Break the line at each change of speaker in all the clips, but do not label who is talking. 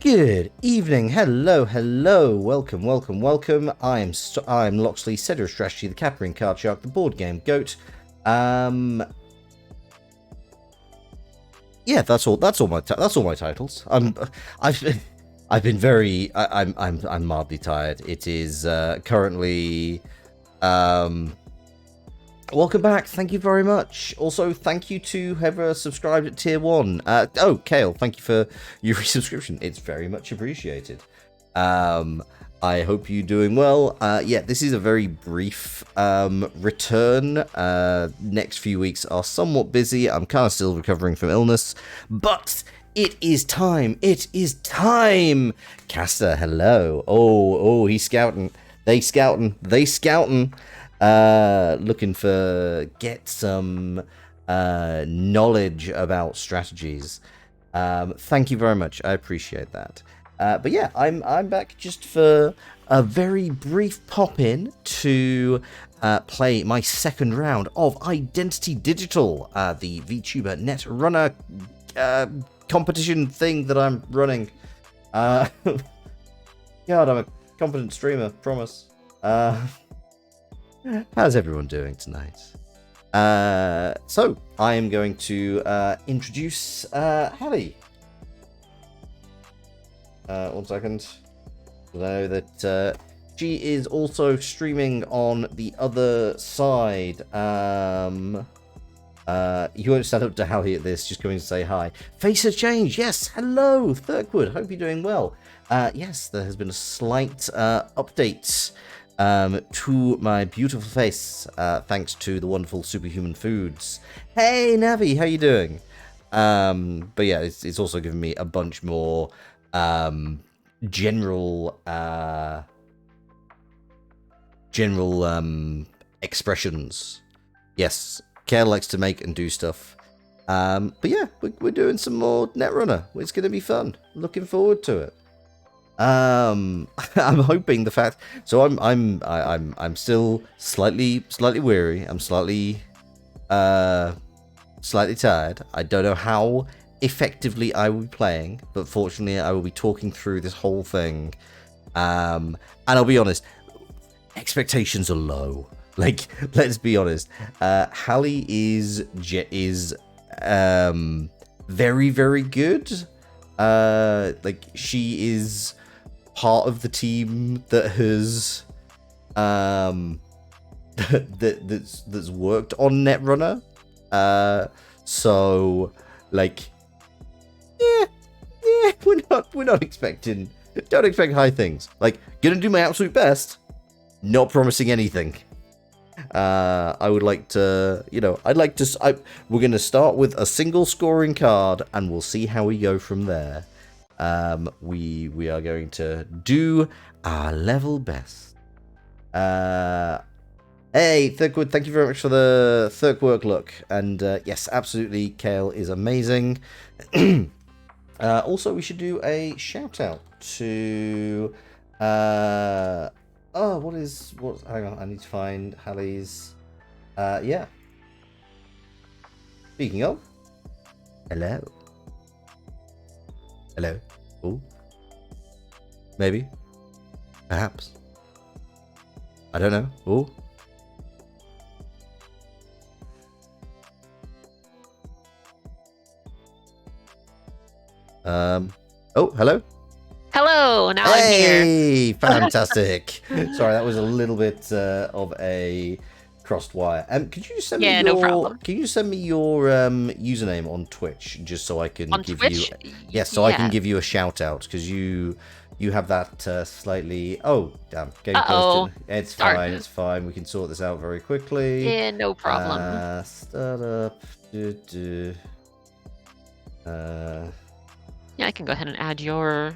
Good evening, hello, welcome. I'm Loxley, Setter of Strategy, the Capering Card Shark, the board game goat. Yeah, that's all my titles. I've been very. I'm mildly tired. It is currently. Welcome back. Thank you very much. Also, thank you to whoever subscribed at Tier 1. Kale, thank you for your resubscription. It's very much appreciated. I hope you're doing well. Yeah, this is a very brief return. Next few weeks are somewhat busy. I'm kind of still recovering from illness, but it is time. It is time. Caster, hello. Oh, he's scouting. They scouting. Looking for get some knowledge about strategies. Thank you very much. I appreciate that. But yeah, I'm back just for a very brief pop in to play my second round of Identity Digital, the VTuber Netrunner competition thing that I'm running. God, I'm a competent streamer, promise. How's everyone doing tonight? So I am going to introduce Hallie. 1 second. I know that she is also streaming on the other side. You won't stand up to Hallie at this, just coming to say hi. Face has changed. Yes, hello, Thurkwood. Hope you're doing well. Yes, there has been a slight update to my beautiful face, thanks to the wonderful superhuman foods. Hey Navi, how you doing? But yeah, it's also given me a bunch more general expressions. Yes, Kale likes to make and do stuff. But yeah, we're doing some more Netrunner. It's gonna be fun. Looking forward to it. I'm hoping the fact. So I'm still slightly weary. I'm slightly tired. I don't know how effectively I will be playing, but fortunately I will be talking through this whole thing. And I'll be honest, expectations are low. Like, let's be honest. Hallie is very, very good. Like, she is part of the team that has that's worked on Netrunner. So like, yeah, we're not expecting. Don't expect high things. Like, gonna do my absolute best. Not promising anything. I would like to, we're going to start with a single scoring card and we'll see how we go from there. We are going to do our level best. Hey, Thurkwood, thank you very much for the Thurkwork look. And yes, absolutely, Kale is amazing. Also, we should do a shout out to... hang on, I need to find Hallie's... yeah. Speaking of... Hello. Ooh. Maybe. Perhaps. I don't know. Ooh. Oh, hello.
Hello, now I'm here.
Hey, fantastic. Sorry, that was a little bit of a crossed wire. Could you just send me your...
no problem.
Can you send me your username on Twitch just so I can give
Twitch?
you... Yes, so I can give you a shout out because you have that slightly... Oh, damn. Game posted. It's fine. It's fine. We can sort this out very quickly.
Yeah, no problem.
Start up.
Yeah, I can go ahead and add your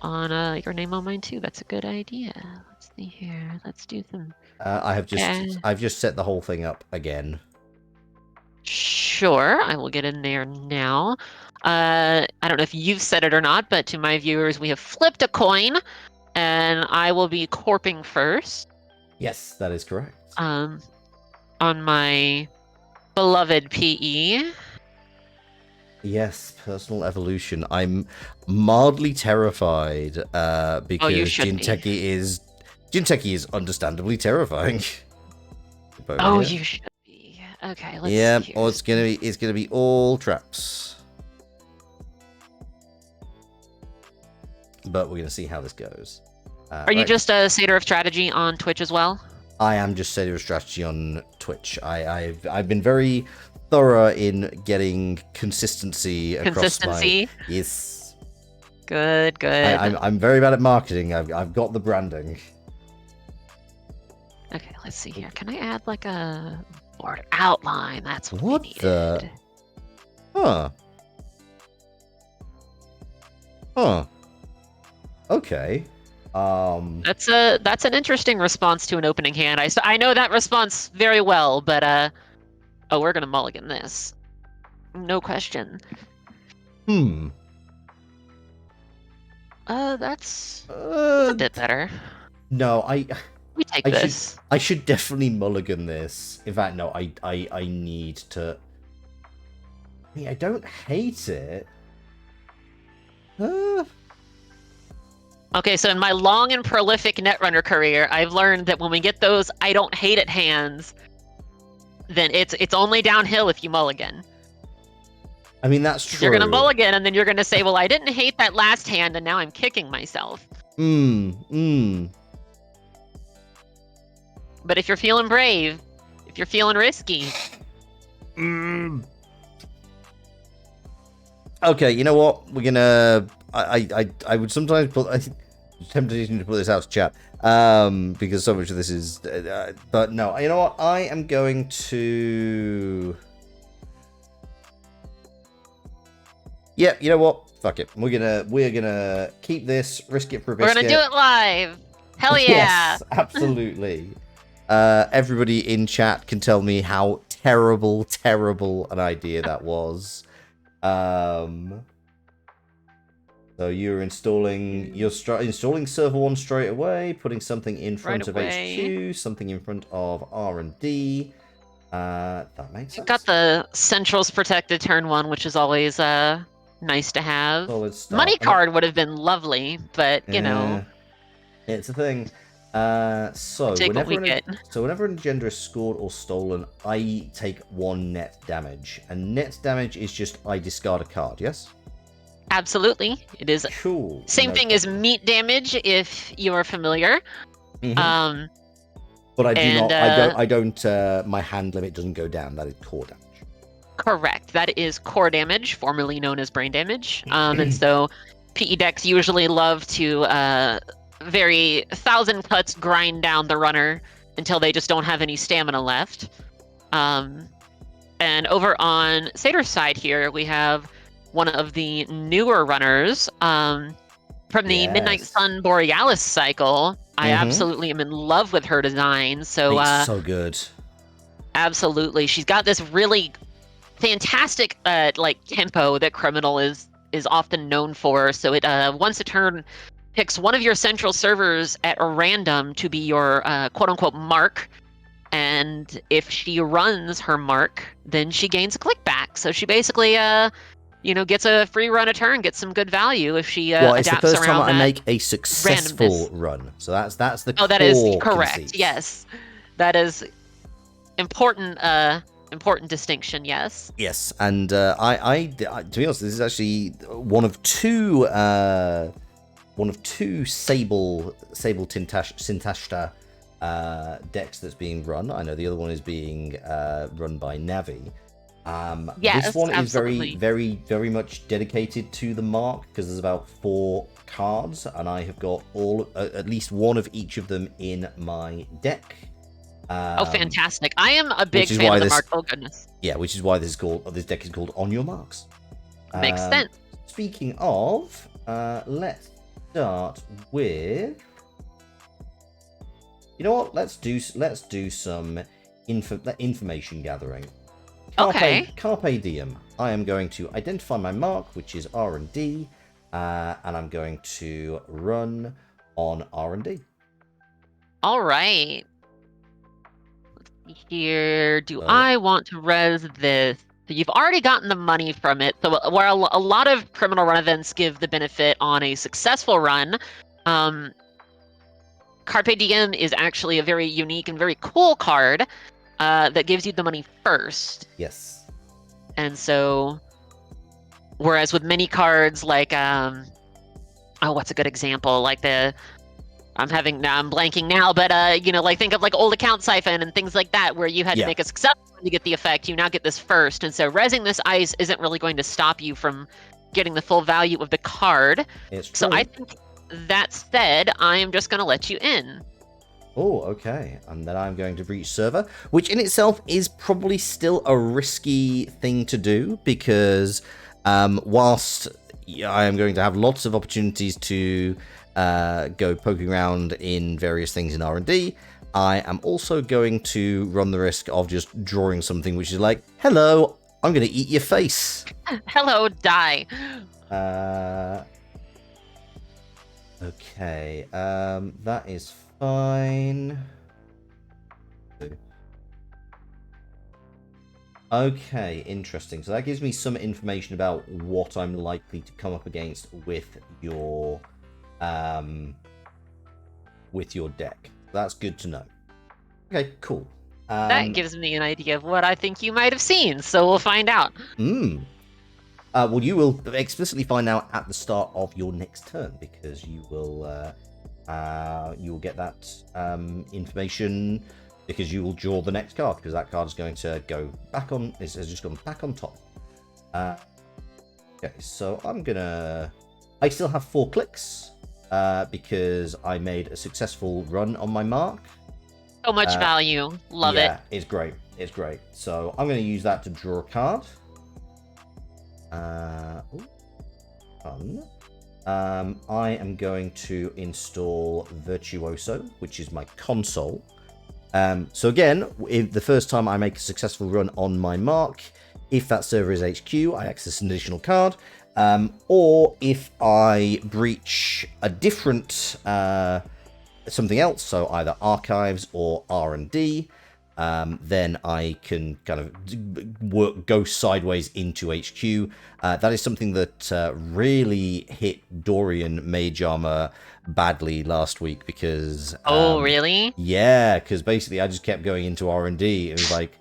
name on mine too. That's a good idea. Let's see here. Let's do some.
I've just set the whole thing up again.
Sure, I will get in there now. I don't know if you've said it or not, but to my viewers, we have flipped a coin, and I will be corping first.
Yes, that is correct.
On my beloved PE.
Yes, personal evolution. I'm mildly terrified
Oh, you
because
should be.
Jinteki is understandably terrifying. Over
Oh,
here.
you should be. Okay, let's
Yeah,
see here.
or it's gonna be all traps. But we're gonna see how this goes.
Are you
Right.
just a Satyr of Strategy on Twitch as well?
I am just Satyr of Strategy on Twitch. I've been very thorough in getting consistency across my
Consistency?
yes.
Good, good.
I'm very bad at marketing. I've got the branding.
Okay, let's see here. Can I add like a board outline? That's what we
What
needed.
the? Huh. Huh. Okay.
That's an interesting response to an opening hand. I know that response very well, but oh, we're gonna mulligan this. No question. That's a bit better.
No,
We take
I
this.
I should definitely mulligan this. In fact, no, I need to. I mean, I don't hate it.
Okay, so in my long and prolific Netrunner career, I've learned that when we get those I don't hate it hands, then it's only downhill if you mulligan.
I mean, that's true.
You're gonna mulligan, and then you're gonna say, well, I didn't hate that last hand, and now I'm kicking myself. But if you're feeling brave, if you're feeling risky...
Okay, you know what? We're gonna... I would sometimes put... I'm tempted to put this out to chat. Because so much of this is... but no, you know what? I am going to... Yeah, you know what? Fuck it. We're gonna keep this, risk it for a biscuit.
We're gonna do it live. Hell yeah!
Yes, absolutely. Everybody in chat can tell me how terrible an idea that was. So you're installing installing server 1 straight away, putting something in front of HQ, something in front of R&D. That makes sense.
Got the Centrals protected turn 1, which is always nice to have.
Solid start.
Money card would have been lovely, but you know,
it's a thing. So whenever an agenda is scored or stolen, I take 1 net damage, and net damage is just I discard a card. Yes.
Absolutely, it is.
Cool.
Same thing as meat damage, if you are familiar.
Mm-hmm. But I do not. I don't. My hand limit doesn't go down. That is core damage.
Correct. That is core damage, formerly known as brain damage. And so PE decks usually love to very 1,000 cuts grind down the runner until they just don't have any stamina left. And over on Satyr's side here, we have one of the newer runners from the Midnight Sun Borealis cycle. I absolutely am in love with her design. So
it's so good.
Absolutely, she's got this really fantastic like tempo that Criminal is often known for. So it once a turn picks one of your central servers at a random to be your quote-unquote mark, and if she runs her mark, then she gains a click back. So she basically gets a free run a turn, gets some good value if she
well, it's
adapts
the first
around
time I
that
make a successful run. So that's the core
that is correct.
conceit.
Yes, that is important distinction. Yes,
and I to be honest, this is actually one of two Sable Tintashta decks that's being run. I know the other one is being run by Navi.
Yes,
this one
absolutely.
is very much dedicated to the mark, because there's about 4 cards, and I have got at least one of each of them in my deck.
Oh, fantastic! I am a big fan of the mark. Oh goodness.
Yeah, which is why this deck is called On Your Marks.
Makes sense.
Speaking of, let's start with. You know what? Let's do some information gathering. Carpe diem. I am going to identify my mark, which is R&D, and I'm going to run on R&D.
All right. Let's see here. Do I want to res this So you've already gotten the money from it. So where a lot of criminal run events give the benefit on a successful run, Carpe Diem is actually a very unique and very cool card that gives you the money first.
Yes.
And so, whereas with many cards like, what's a good example? Like I'm blanking now, but like think of like old account siphon and things like that, where you had to make a successful one to get the effect. You now get this first, and so rezzing this ice isn't really going to stop you from getting the full value of the card.
It's true.
So I think that said, I am just going to let you in.
Oh, okay. And then I'm going to breach server, which in itself is probably still a risky thing to do, because whilst I am going to have lots of opportunities to go poking around in various things in R&D, I am also going to run the risk of just drawing something which is like, hello, I'm going to eat your face.
Hello, die.
Okay, that is fine. Okay, interesting. So that gives me some information about what I'm likely to come up against with your deck. That's good to know. Okay, cool.
That gives me an idea of what I think you might have seen, so we'll find out.
Well, you will explicitly find out at the start of your next turn, because you will get that information, because you will draw the next card, because that card is going to go back on. Has just gone back on top. Okay, so I still have 4 clicks because I made a successful run on my mark.
So much value. Love it.
Yeah, it's great. It's great. So I'm going to use that to draw a card. Fun. I am going to install Virtuoso, which is my console. So again, if the first time I make a successful run on my mark, if that server is HQ, I access an additional card. Or if I breach a different something else, so either archives or R&D, then I can kind of go sideways into HQ. That is something that really hit Dorian Mage Armor badly last week, because
oh really?
Yeah, because basically I just kept going into R&D. It was like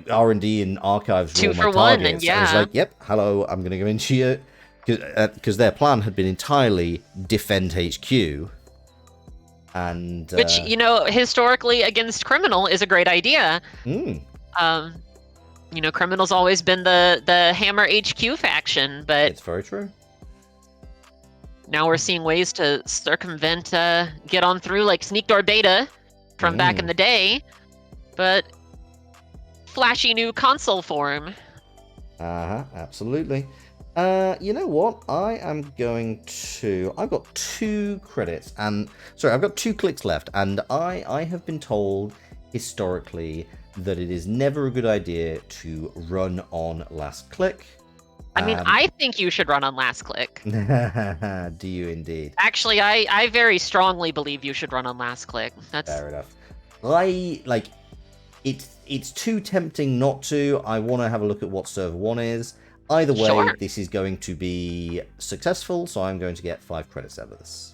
R&D and archives were
2
all my
for 1,
targets.
and yeah.
I was like, yep, hello, I'm going to go into you, because their plan had been entirely defend HQ. And
which, historically against criminal is a great idea. Criminal's always been the Hammer HQ faction, but
it's very true.
Now we're seeing ways to circumvent, get on through, like Sneak Door Beta from back in the day, but flashy new console form.
Absolutely. You know what? I've got 2 credits, and sorry, I've got 2 clicks left, and I have been told historically that it is never a good idea to run on last click.
I mean, I think you should run on last click.
Do you indeed?
Actually, I very strongly believe you should run on last click. That's
fair enough. It's too tempting not to. I want to have a look at what server 1 is. Either way,
sure.
This is going to be successful, so I'm going to get 5 credits out of this.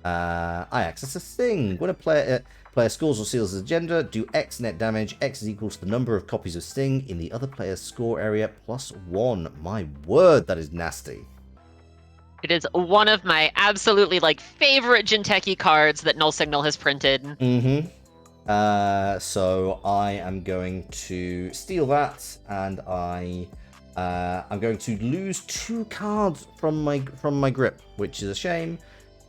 I access a thing. When a player scores or seals his agenda, do X net damage. X is equal to the number of copies of Sting in the other player's score area plus 1. My word, that is nasty.
It is one of my absolutely favorite Jinteki cards that Null Signal has printed.
So I am going to steal that, and I'm going to lose 2 cards from my grip, which is a shame.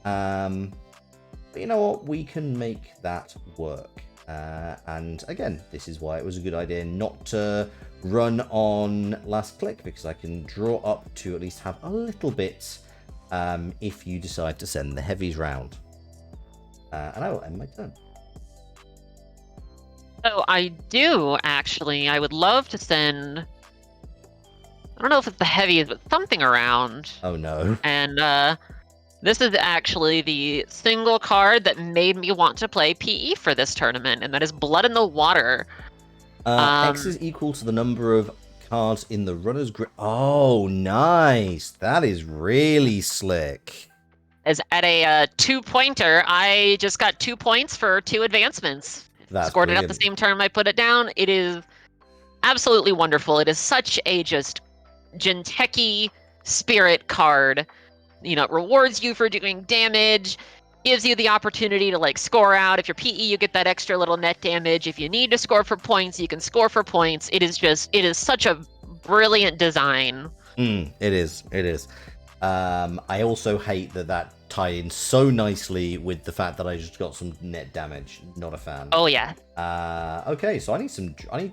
But you know what? We can make that work. And again, this is why it was a good idea not to run on last click, because I can draw up to at least have a little bit if you decide to send the heavies round. And I will end my turn.
So I do, actually. I would love to send... I don't know if it's the heaviest, but something around.
Oh no.
And this is actually the single card that made me want to play PE for this tournament, and that is Blood in the Water.
X is equal to the number of cards in the runner's grip. Oh, nice. That is really slick.
As at a 2-pointer, I just got 2 points for 2 advancements.
That's
Scored
brilliant.
it up the same turn I put it down. It is absolutely wonderful. It is such a just Jinteki spirit card. You know, it rewards you for doing damage, gives you the opportunity to like score out. If you're PE, you get that extra little net damage. If you need to score for points, you can score for points. It is such a brilliant design.
It is. It is. I also hate that tie in so nicely with the fact that I just got some net damage. Not a fan.
Oh yeah.
Okay, so I need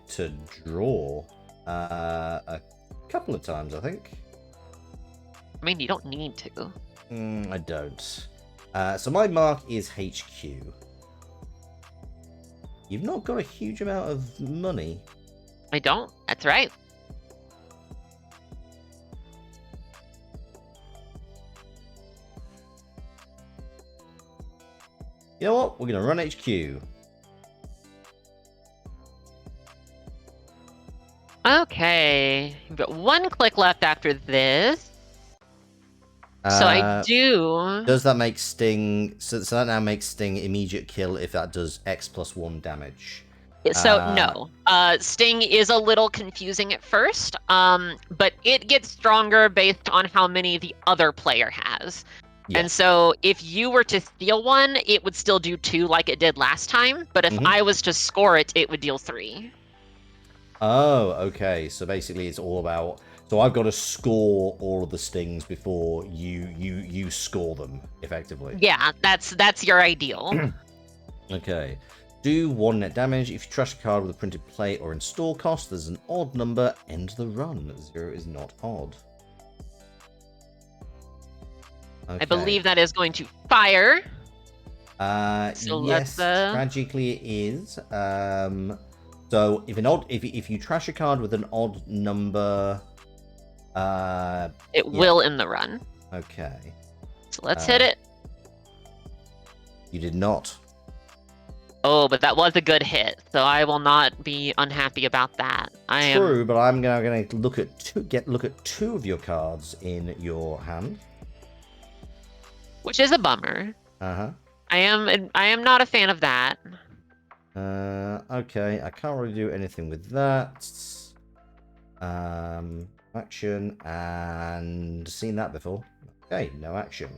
to draw a couple of times, I think.
I mean, you don't need to.
I don't. So my mark is HQ. You've not got a huge amount of money.
I don't. That's right.
You know what? We're going to run HQ.
Okay. You've got 1 click left after this. So I do.
Does that make Sting... So that now makes Sting immediate kill if that does X plus 1 damage.
So no. Sting is a little confusing at first, but it gets stronger based on how many the other player has. Yeah. And so if you were to steal 1, it would still do 2 like it did last time. But if I was to score it, it would deal 3.
Oh, okay. So basically it's all about... So I've got to score all of the stings before you score them, effectively.
Yeah, that's your ideal.
Okay. Do 1 net damage. If you trash a card with a printed plate or install cost, there's an odd number. End the run. 0 is not odd. Okay.
I believe that is going to fire.
So yes, tragically it is. So if you trash a card with an odd number,
it will end the run.
Okay.
So let's hit it.
You did not.
Oh, but that was a good hit, so I will not be unhappy about that.
True, but I'm going to look at two of your cards in your hand,
which is a bummer.
I
am not a fan of that.
Okay, I can't really do anything with that. Action, and seen that before. Okay, no action.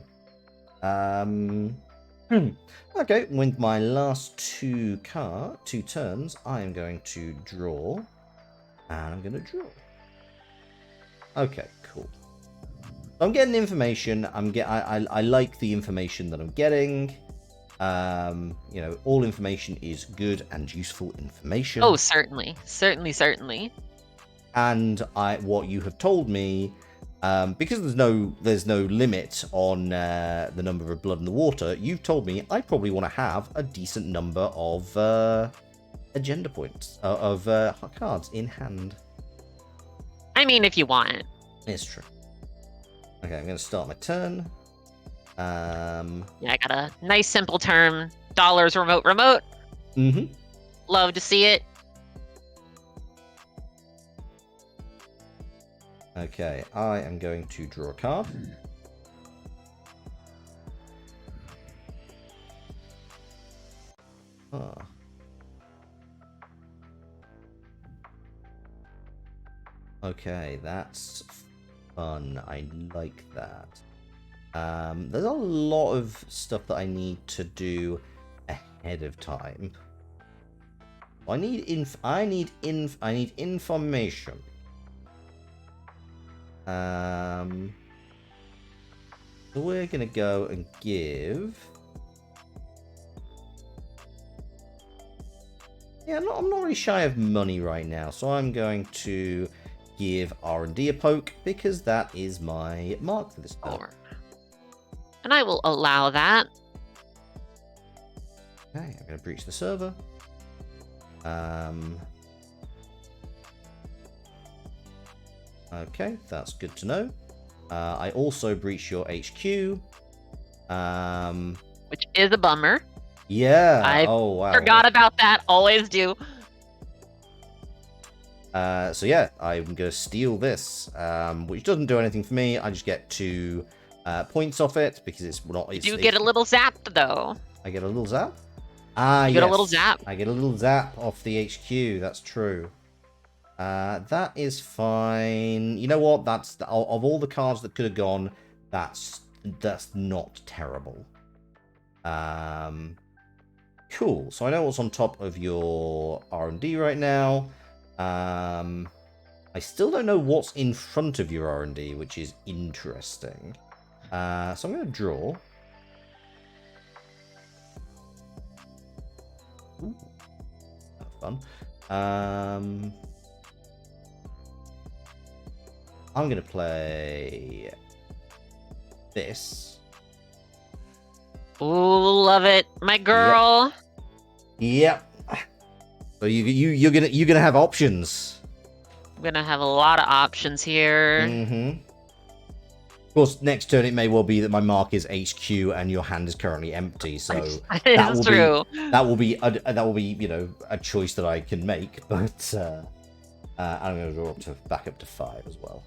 Okay, with my last 2 turns, I am going to draw, and I'm going to draw. Okay, cool. I'm getting information. I like the information that I'm getting. You know, all information is good and useful information.
Oh, certainly. Certainly.
And what you have told me, because there's no limit on the number of blood in the water, you've told me I probably want to have a decent number of agenda points, of cards in hand.
I mean, if you want it.
It's true. Okay, I'm going to start my turn.
Yeah, I got a nice simple term. Dollars remote. Love to see it.
Okay, I am going to draw a card. Okay, that's fun. I like that. There's a lot of stuff that I need to do ahead of time. I need information. So we're gonna go and give. Yeah, I'm not really shy of money right now, so I'm going to give R&D a poke because that is my mark for this turn.
And I will allow that.
Okay, I'm going to breach the server. Okay, that's good to know. I also breach your HQ.
Which is a bummer.
Yeah.
I
wow.
forgot about that. Always do.
So yeah, I'm going to steal this, which doesn't do anything for me. I just get 2 points off it because it's not.
You do get a little zap though.
I get a little zap. Ah,
you
yes.
get a little zap.
I get a little zap off the HQ. That's true. That is fine. You know what? That's of all the cards that could have gone. That's not terrible. Cool. So I know what's on top of your R&D right now. I still don't know what's in front of your R&D, which is interesting. So I'm going to draw. Ooh, fun. I'm going to play this.
Ooh, love it, my girl.
Yep. So you're gonna have options.
I'm gonna have a lot of options here.
Mm-hmm. Of course, next turn it may well be that my mark is HQ and your hand is currently empty. So that will be a choice that I can make. But I'm going to draw back up to 5 as well,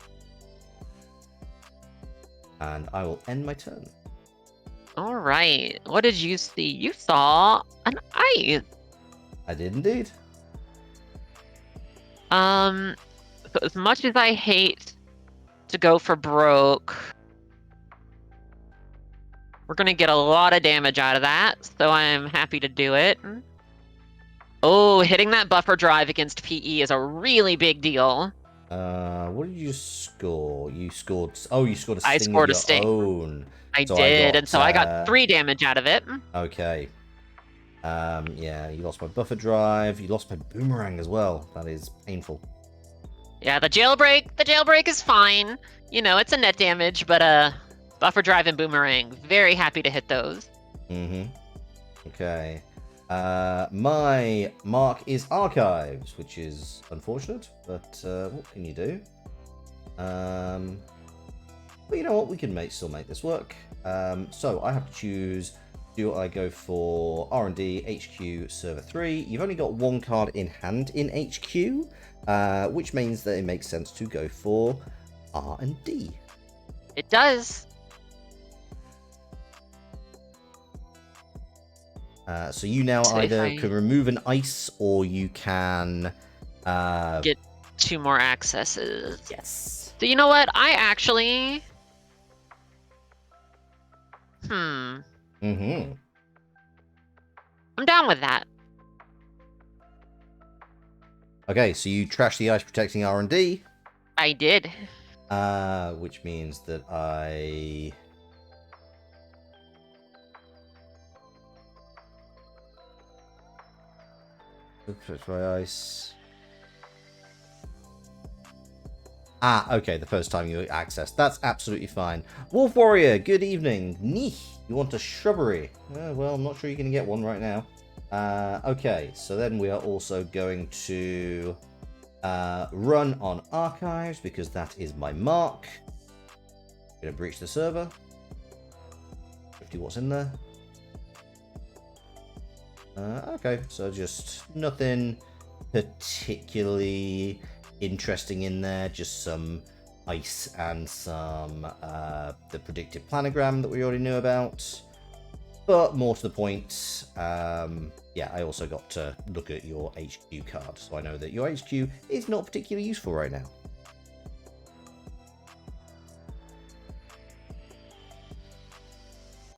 and I will end my turn.
All right. What did you see? You saw an ice.
I did indeed.
So as much as I hate to go for broke, we're gonna get a lot of damage out of that, so I'm happy to do it. Oh, hitting that buffer drive against PE is a really big deal.
What did you score? You scored. Oh, you scored a sting.
I scored
of
a sting.
your own.
I did, and so I got 3 damage out of it.
Okay. Yeah, you lost my buffer drive. You lost my boomerang as well. That is painful.
Yeah, the jailbreak is fine. You know, it's a net damage, but buffer drive and boomerang, very happy to hit those.
Mm-hmm. Okay. My mark is archives, which is unfortunate, but what can you do? But you know what? We can still make this work. So I have to choose. Do I go for R&D, HQ, Server 3? You've only got 1 card in hand in HQ, which means that it makes sense to go for R&D.
It does.
So you now either can remove an ice or you can
get 2 more accesses.
Yes.
So you know what? I actually...
Mm-hmm.
I'm down with that.
Okay, so you trash the ice protecting R&D.
I did.
Which means that I... Protect my ice. Okay, the first time you access. That's absolutely fine. Wolf Warrior, good evening. Neeh, you want a shrubbery? Well, I'm not sure you're going to get one right now. Okay, so then we are also going to run on archives because that is my mark. I'm going to breach the server. 50 what's in there. Okay, so just nothing particularly interesting in there, just some ice and some the predictive planogram that we already knew about. But more to the point, yeah, I also got to look at your HQ card, so I know that your HQ is not particularly useful right now.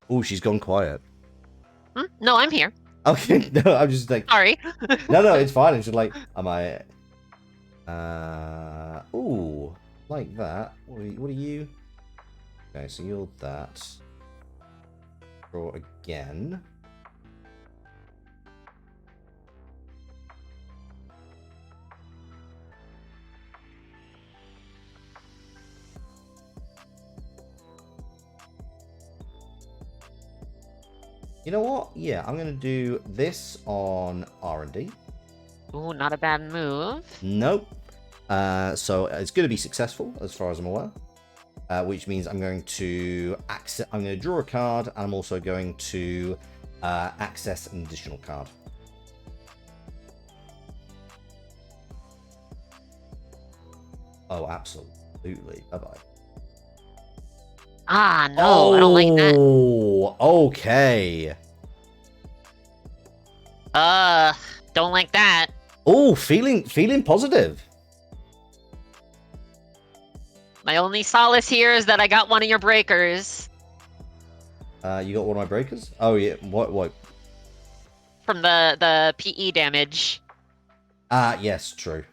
Oh, she's gone quiet.
No, I'm here.
Okay, no, I'm just like...
Sorry.
No, it's fine. It's just like, am I... ooh, like that. What are you? Okay, so you're that. Draw again. You know what? Yeah, I'm going to do this on R&D.
Ooh, not a bad move.
Nope. So it's going to be successful, as far as I'm aware. Which means I'm going to draw a card, and I'm also going to access an additional card. Oh, absolutely. Bye-bye.
Ah, no, I don't like that.
Oh, okay.
Don't like that.
Oh, feeling positive.
My only solace here is that I got one of your breakers.
You got one of my breakers? Oh yeah. What?
From the PE damage.
Yes, true.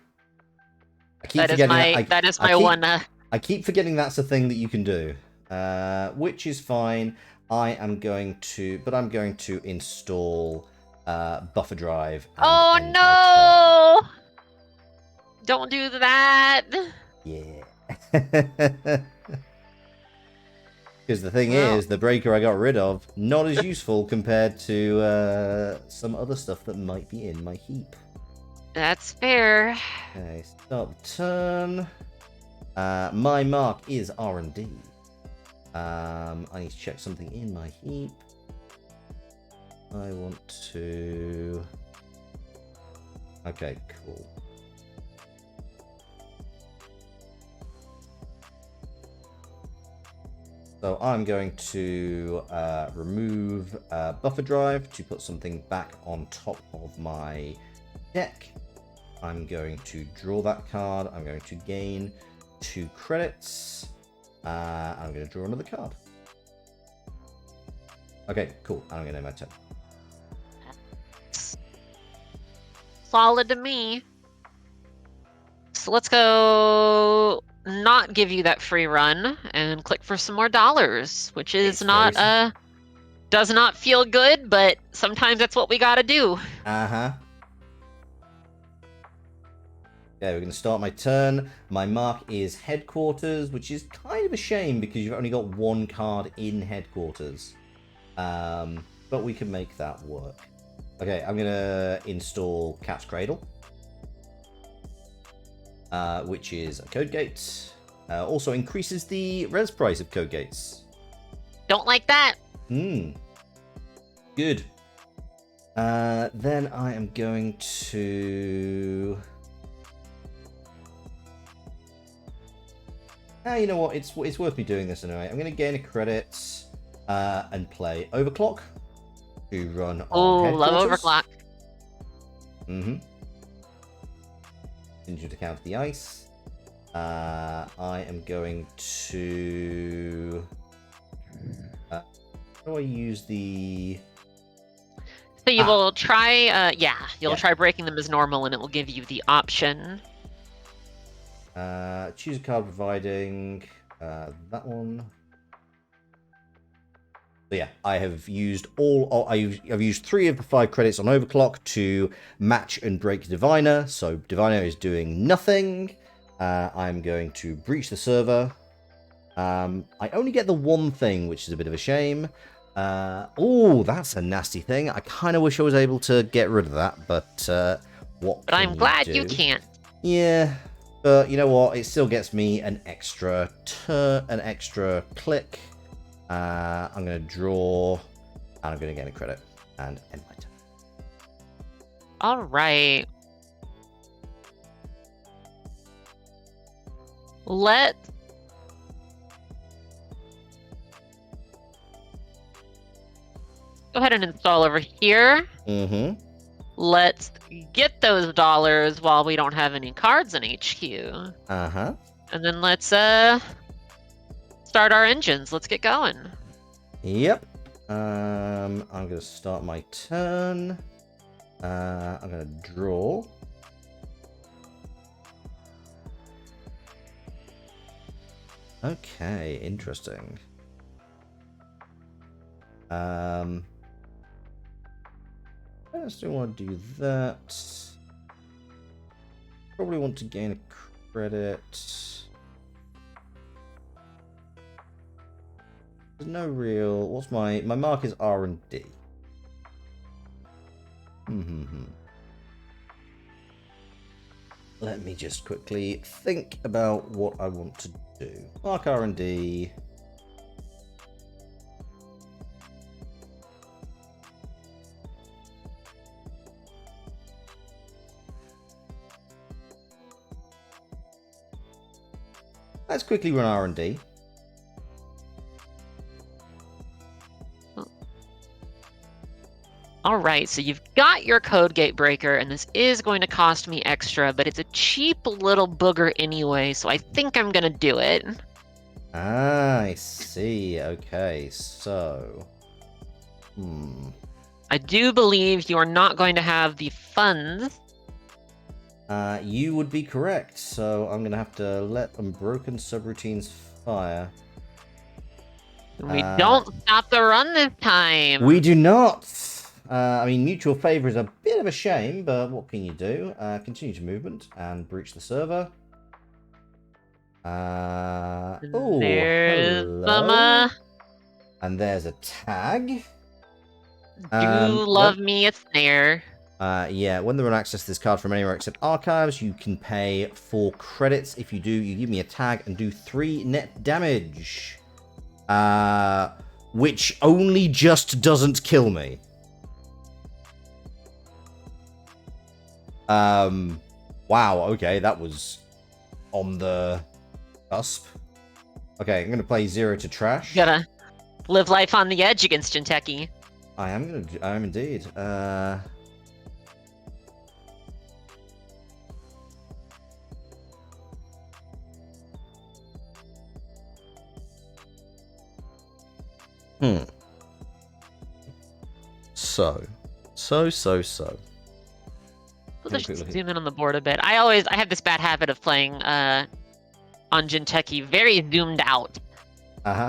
I keep
That is
forgetting
my
that.
that is my one.
I keep forgetting that's a thing that you can do. Which is fine. I'm going to install buffer drive. And
Oh
end my
no! Don't do that.
turn. Yeah. Because the thing
Well,
is, the breaker I got rid of, not as useful compared to some other stuff that might be in my heap.
that's fair.
Okay, start the turn. My mark is R&D. I need to check something in my heap. I want to... Okay, cool. So I'm going to remove buffer drive to put something back on top of my deck. I'm going to draw that card. I'm going to gain 2 credits. I'm going to draw another card. Okay, cool. I'm going to end my turn.
Solid to me. So let's go not give you that free run and click for some more dollars, which is
It's
not
very
does not feel good, but sometimes that's what we gotta do.
Uh-huh. Okay, we're going to start my turn. My mark is headquarters, which is kind of a shame because you've only got 1 card in headquarters. But we can make that work. Okay, I'm going to install Cat's Cradle, which is a code gate. Also increases the res price of code gates.
Don't like that.
Good. Then I am going to... you know what? It's worth me doing this anyway. I'm going to gain a credit and play Overclock to run on headquarters.
Love Overclock.
Continue to counter the ice. I am going to... how do I use the...
So you will try, you'll try breaking them as normal and it will give you the option.
Choose a card providing that one. So yeah, I have used I've used 3 of the 5 credits on Overclock to match and break Diviner. So Diviner is doing nothing. I'm going to breach the server. I only get the one thing, which is a bit of a shame. Oh, that's a nasty thing. I kind of wish I was able to get rid of that, but what?
But I'm glad you can't.
Yeah. But you know what? It still gets me an extra click. I'm going to draw, and I'm going to gain a credit, and end my turn.
All right. Go ahead and install over here. Let's get those dollars while we don't have any cards in HQ. And then let's start our engines. Let's get going.
Yep. I'm going to start my turn. I'm going to draw. Okay, interesting. I still want to do that. Probably want to gain a credit. There's no real... What's my mark is R&D. Let me just quickly think about what I want to do. Mark R&D. Let's quickly run R&D.
All right, so you've got your code gate breaker, and this is going to cost me extra, but it's a cheap little booger anyway, so I think I'm going to do it.
Ah, I see. Okay, so...
I do believe you are not going to have the funds.
You would be correct, so I'm going to have to let unbroken subroutines fire.
We don't stop the run this time.
We do not. I mean, mutual favor is a bit of a shame, but what can you do? Continue to movement and breach the server. Oh,
there's
hello. And there's a tag.
Do love me a snare.
Yeah, when the run access this card from anywhere except archives, you can pay 4 credits. If you do, you give me a tag and do 3 net damage. Which only just doesn't kill me. Wow, okay, that was on the cusp. Okay, I'm gonna play 0 to trash.
Gotta live life on the edge against Jinteki.
I am indeed. So.
Let's just zoom in on the board a bit. I have this bad habit of playing on Jinteki very zoomed out.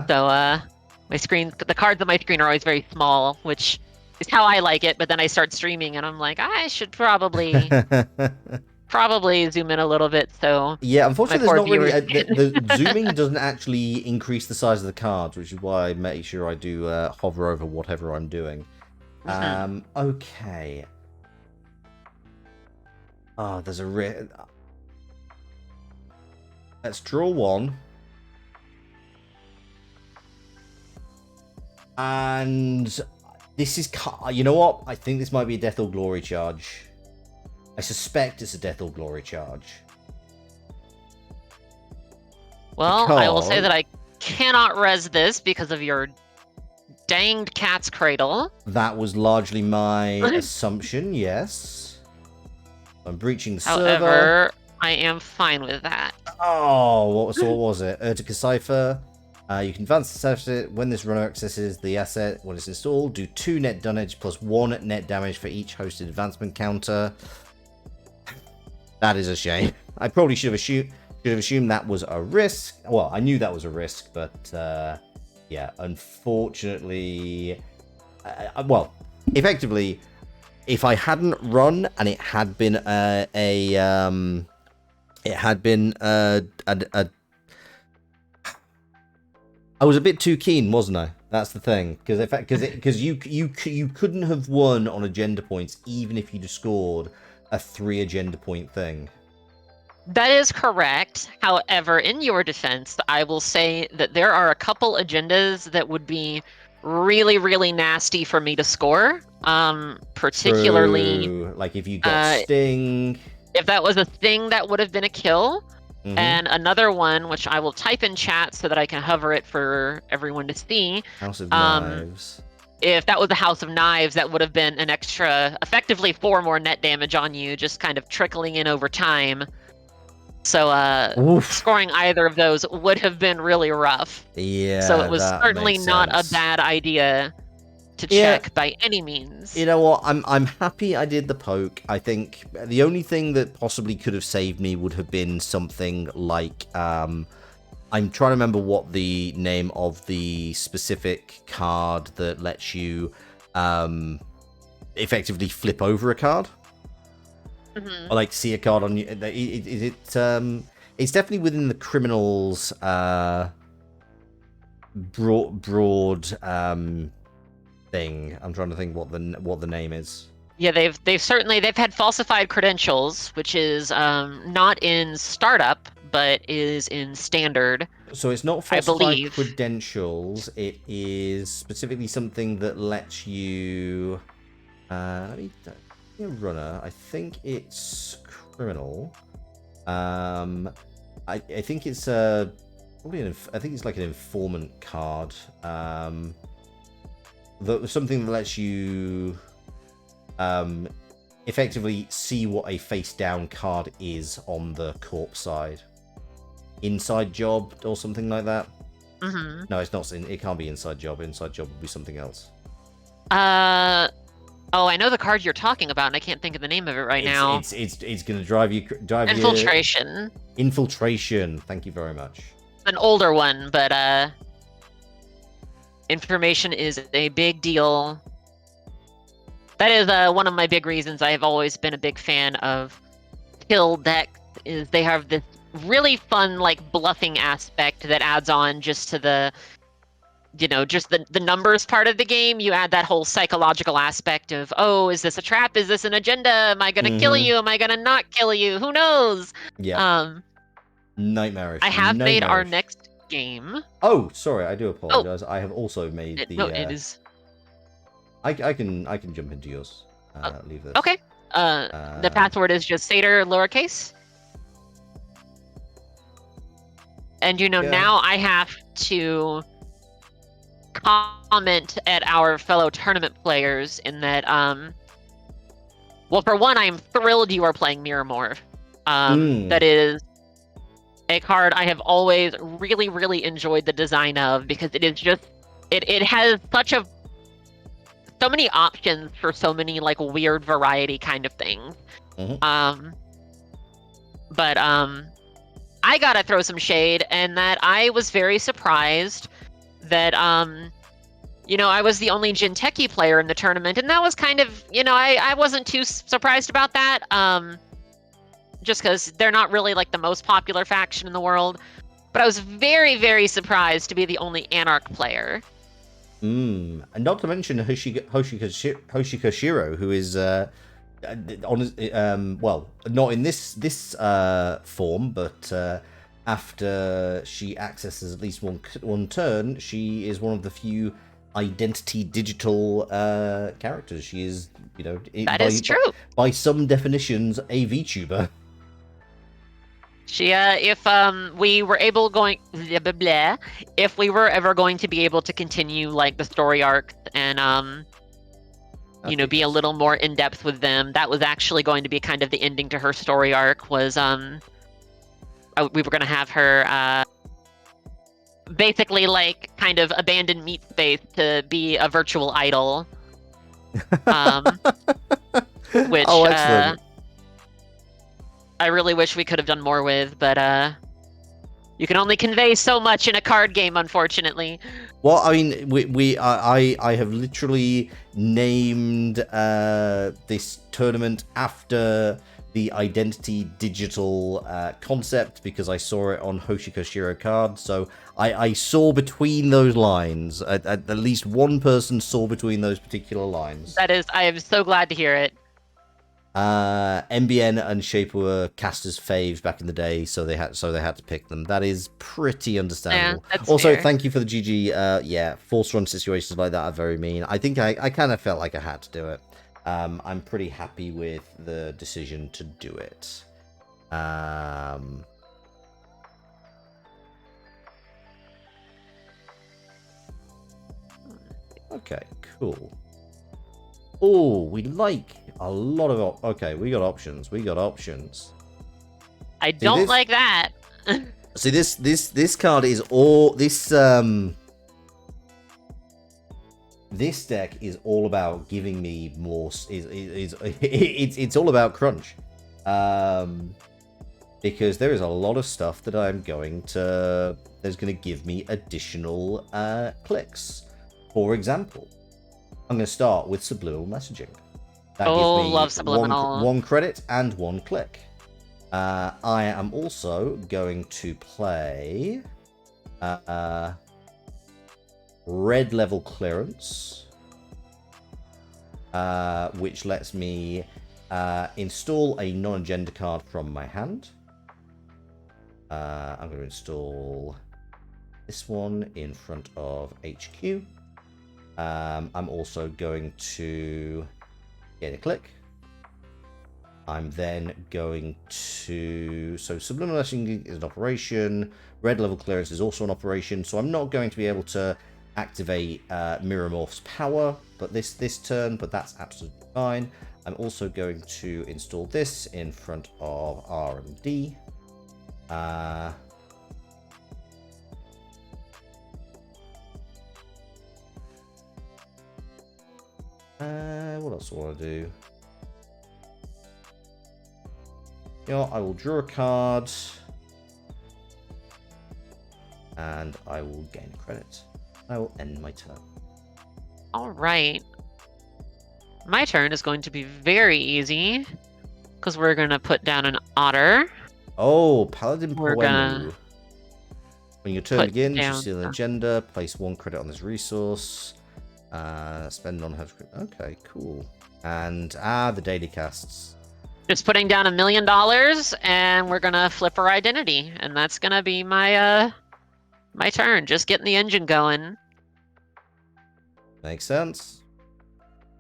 So my screen, the cards on my screen are always very small, which is how I like it. But then I start streaming, and I'm like, I should probably zoom in a little bit. So
yeah, unfortunately, there's not really the zooming doesn't actually increase the size of the cards, which is why I make sure I do hover over whatever I'm doing. Okay. Oh, there's a let's draw 1. And this is... You know what? I think this might be a Death or Glory charge. I suspect it's a Death or Glory charge.
Well, I will say that I cannot res this because of your danged cat's cradle.
That was largely my assumption, yes. I'm breaching the server.
However, I am fine with that.
Oh, what was it? Urtica Cipher. You can advance the asset when this runner accesses the asset when it's installed. Do 2 net damage plus 1 net damage for each hosted advancement counter. That is a shame. I probably should have assumed that was a risk. Well, I knew that was a risk, but yeah, unfortunately, well, effectively, if I hadn't run and it had been I was a bit too keen, wasn't I? That's the thing, because you couldn't have won on agenda points even if you'd scored a 3 agenda point thing.
That is correct. However, in your defense, I will say that there are a couple agendas that would be really, really nasty for me to score. Particularly,
true. Like if you got Sting.
If that was a thing, that would have been a kill. Mm-hmm. And another one, which I will type in chat so that I can hover it for everyone to see.
House of Knives.
If that was the House of Knives, that would have been an extra, effectively 4 more net damage on you, just kind of trickling in over time. So scoring either of those would have been really rough.
Yeah.
So it was certainly not a bad idea to check by any means.
You know what? I'm happy I did the poke. I think the only thing that possibly could have saved me would have been something like I'm trying to remember what the name of the specific card that lets you effectively flip over a card. Mm-hmm. Or like see a card on you. It's definitely within the criminals broad thing. I'm trying to think what the name is.
Yeah, they've had falsified credentials, which is not in startup, but is in standard.
So it's not falsified credentials. It is specifically something that lets you. Let me runner. I think it's criminal. I think it's probably I think it's like an informant card. Something that lets you effectively see what a face down card is on the corpse side. Inside job or something like that.
Mm-hmm.
No, it's not. It can't be inside job. Inside job would be something else.
Oh, I know the card you're talking about, and I can't think of the name of it right now.
It's going to drive you.
Infiltration.
Infiltration. Thank you very much.
It's an older one, but information is a big deal. That is one of my big reasons I have always been a big fan of kill decks. Is they have this really fun like bluffing aspect that adds on just to the, just the numbers part of the game. You add that whole psychological aspect of, oh, is this a trap? Is this an agenda? Am I gonna kill you? Am I gonna not kill you? Who knows?
Yeah. Nightmarish.
I have made our next game.
Oh, sorry, I do apologize. I have also made the.
No, it is.
I can jump into yours. Leave this.
Okay. The password is just Satyr lowercase. And now I have to comment at our fellow tournament players in that, well, for one, I'm thrilled you are playing Mirror Morph. That is a card I have always really, really enjoyed the design of, because it is just, it has so many options for so many like weird variety kind of things. But I gotta throw some shade, and that I was very surprised that I was the only Jinteki player in the tournament, and that was kind of, I wasn't too surprised about that, just because they're not really like the most popular faction in the world. But I was very, very surprised to be the only Anarch player.
And not to mention Hoshiko Shiro, who is well, not in this form, but after she accesses at least one turn, she is one of the few identity digital characters. She is,
that is true.
By some definitions, a VTuber.
She, if we were if we were ever going to be able to continue like the story arcs and be a little more in depth with them, that was actually going to be kind of the ending to her story arc. Was we were going to have her basically like kind of abandon meat space to be a virtual idol, which
excellent.
I really wish we could have done more with, but you can only convey so much in a card game, unfortunately.
Well, I mean, I have literally named this tournament after the identity digital concept, because I saw it on Hoshiko Shiro card. So I saw between those lines. At least one person saw between those particular lines.
I am so glad to hear it.
MBN and Shaper were casters' faves back in the day, so they had to pick them. That is pretty understandable.
Yeah, that's
also,
fair.
Thank you for the GG. Yeah, force run situations like that are very mean. I think I kind of felt like I had to do it. I'm pretty happy with the decision to do it. Okay, cool. Oh, we like a lot of... Okay, we got options.
I don't like that.
See, this card is all... This deck is all about giving me more... It's all about crunch. Because there is a lot of stuff that I'm going to... There's going to give me additional clicks. For example, I'm going to start with subliminal messaging. That gives me
love subliminal.
one credit and 1 click. I am also going to play red level clearance, which lets me install a non-agenda card from my hand. I'm going to install this one in front of HQ. I'm also going to get a click. I'm then going to... So subliminal messaging is an operation. Red level clearance is also an operation. So I'm not going to be able to activate Mirror Morph's power but this turn, but that's absolutely fine. I'm also going to install this in front of R and D. What else do I want to do? You know, I will draw a card. And I will gain a credit. I will end my turn.
All right. My turn is going to be very easy because we're going to put down an otter.
Oh, Paladin
We're
Poemu.
gonna
When your turn begins, you
down
steal an agenda, place 1 credit on this resource, spend on her. Okay, cool. And the daily casts.
Just putting down $1 million, and we're gonna flip her identity, and that's gonna be my my turn. Just getting the engine going.
Makes sense.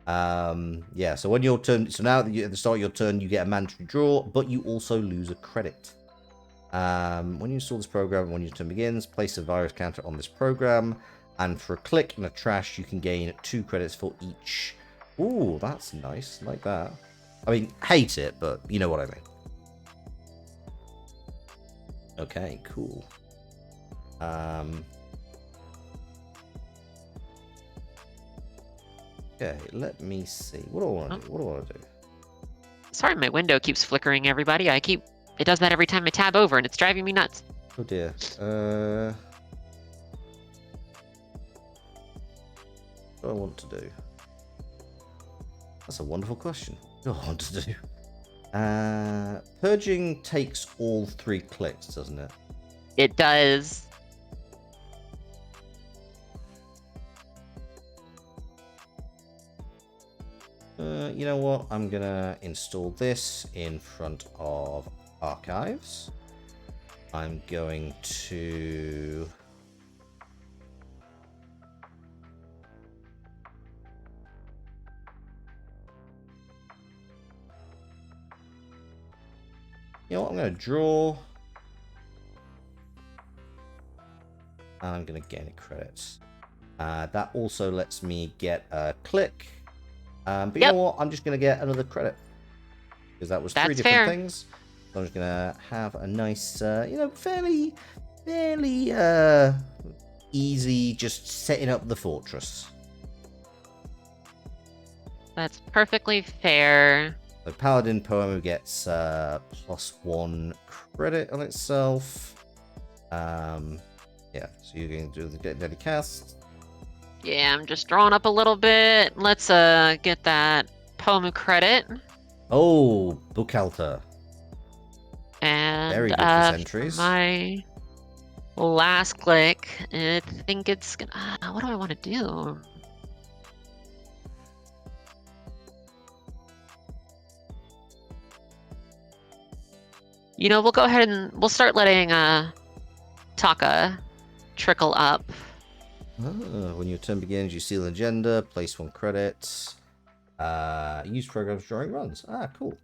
Yeah. So when your turn, so now at the start of your turn, you get a mandatory draw, but you also lose a credit. When you install this program, when your turn begins, place a virus counter on this program, and for a click and a trash, you can gain 2 credits for each. Ooh, that's nice. Like that. I mean, hate it, but you know what I mean. Okay, cool. Okay, let me see. What do I want to do? What do I want to do?
Sorry, my window keeps flickering, everybody. It does that every time I tab over, and it's driving me nuts.
Oh dear. What do I want to do? That's a wonderful question. What do I want to do? Purging takes all 3 clicks, doesn't it?
It does.
You know what? I'm gonna install this in front of archives. I'm going to... You know what? I'm going to draw. And I'm going to gain a credit. That also lets me get a click. But you know what? I'm just going to get another credit. Because that was 3 different things. So I'm just going to have a nice, you know, fairly easy just setting up the fortress.
That's perfectly fair.
So Paladin Poemu gets +1 credit on itself. Yeah, so you're going to do the daily cast.
Yeah, I'm just drawing up a little bit. Let's get that Poemu credit.
Oh, Buchalter.
And
very good for sentries.
My last click, I think it's gonna. What do I want to do? You know, we'll go ahead and we'll start letting Taka trickle up.
When your turn begins, you steal an agenda, place 1 credit. Use programs during runs. Cool.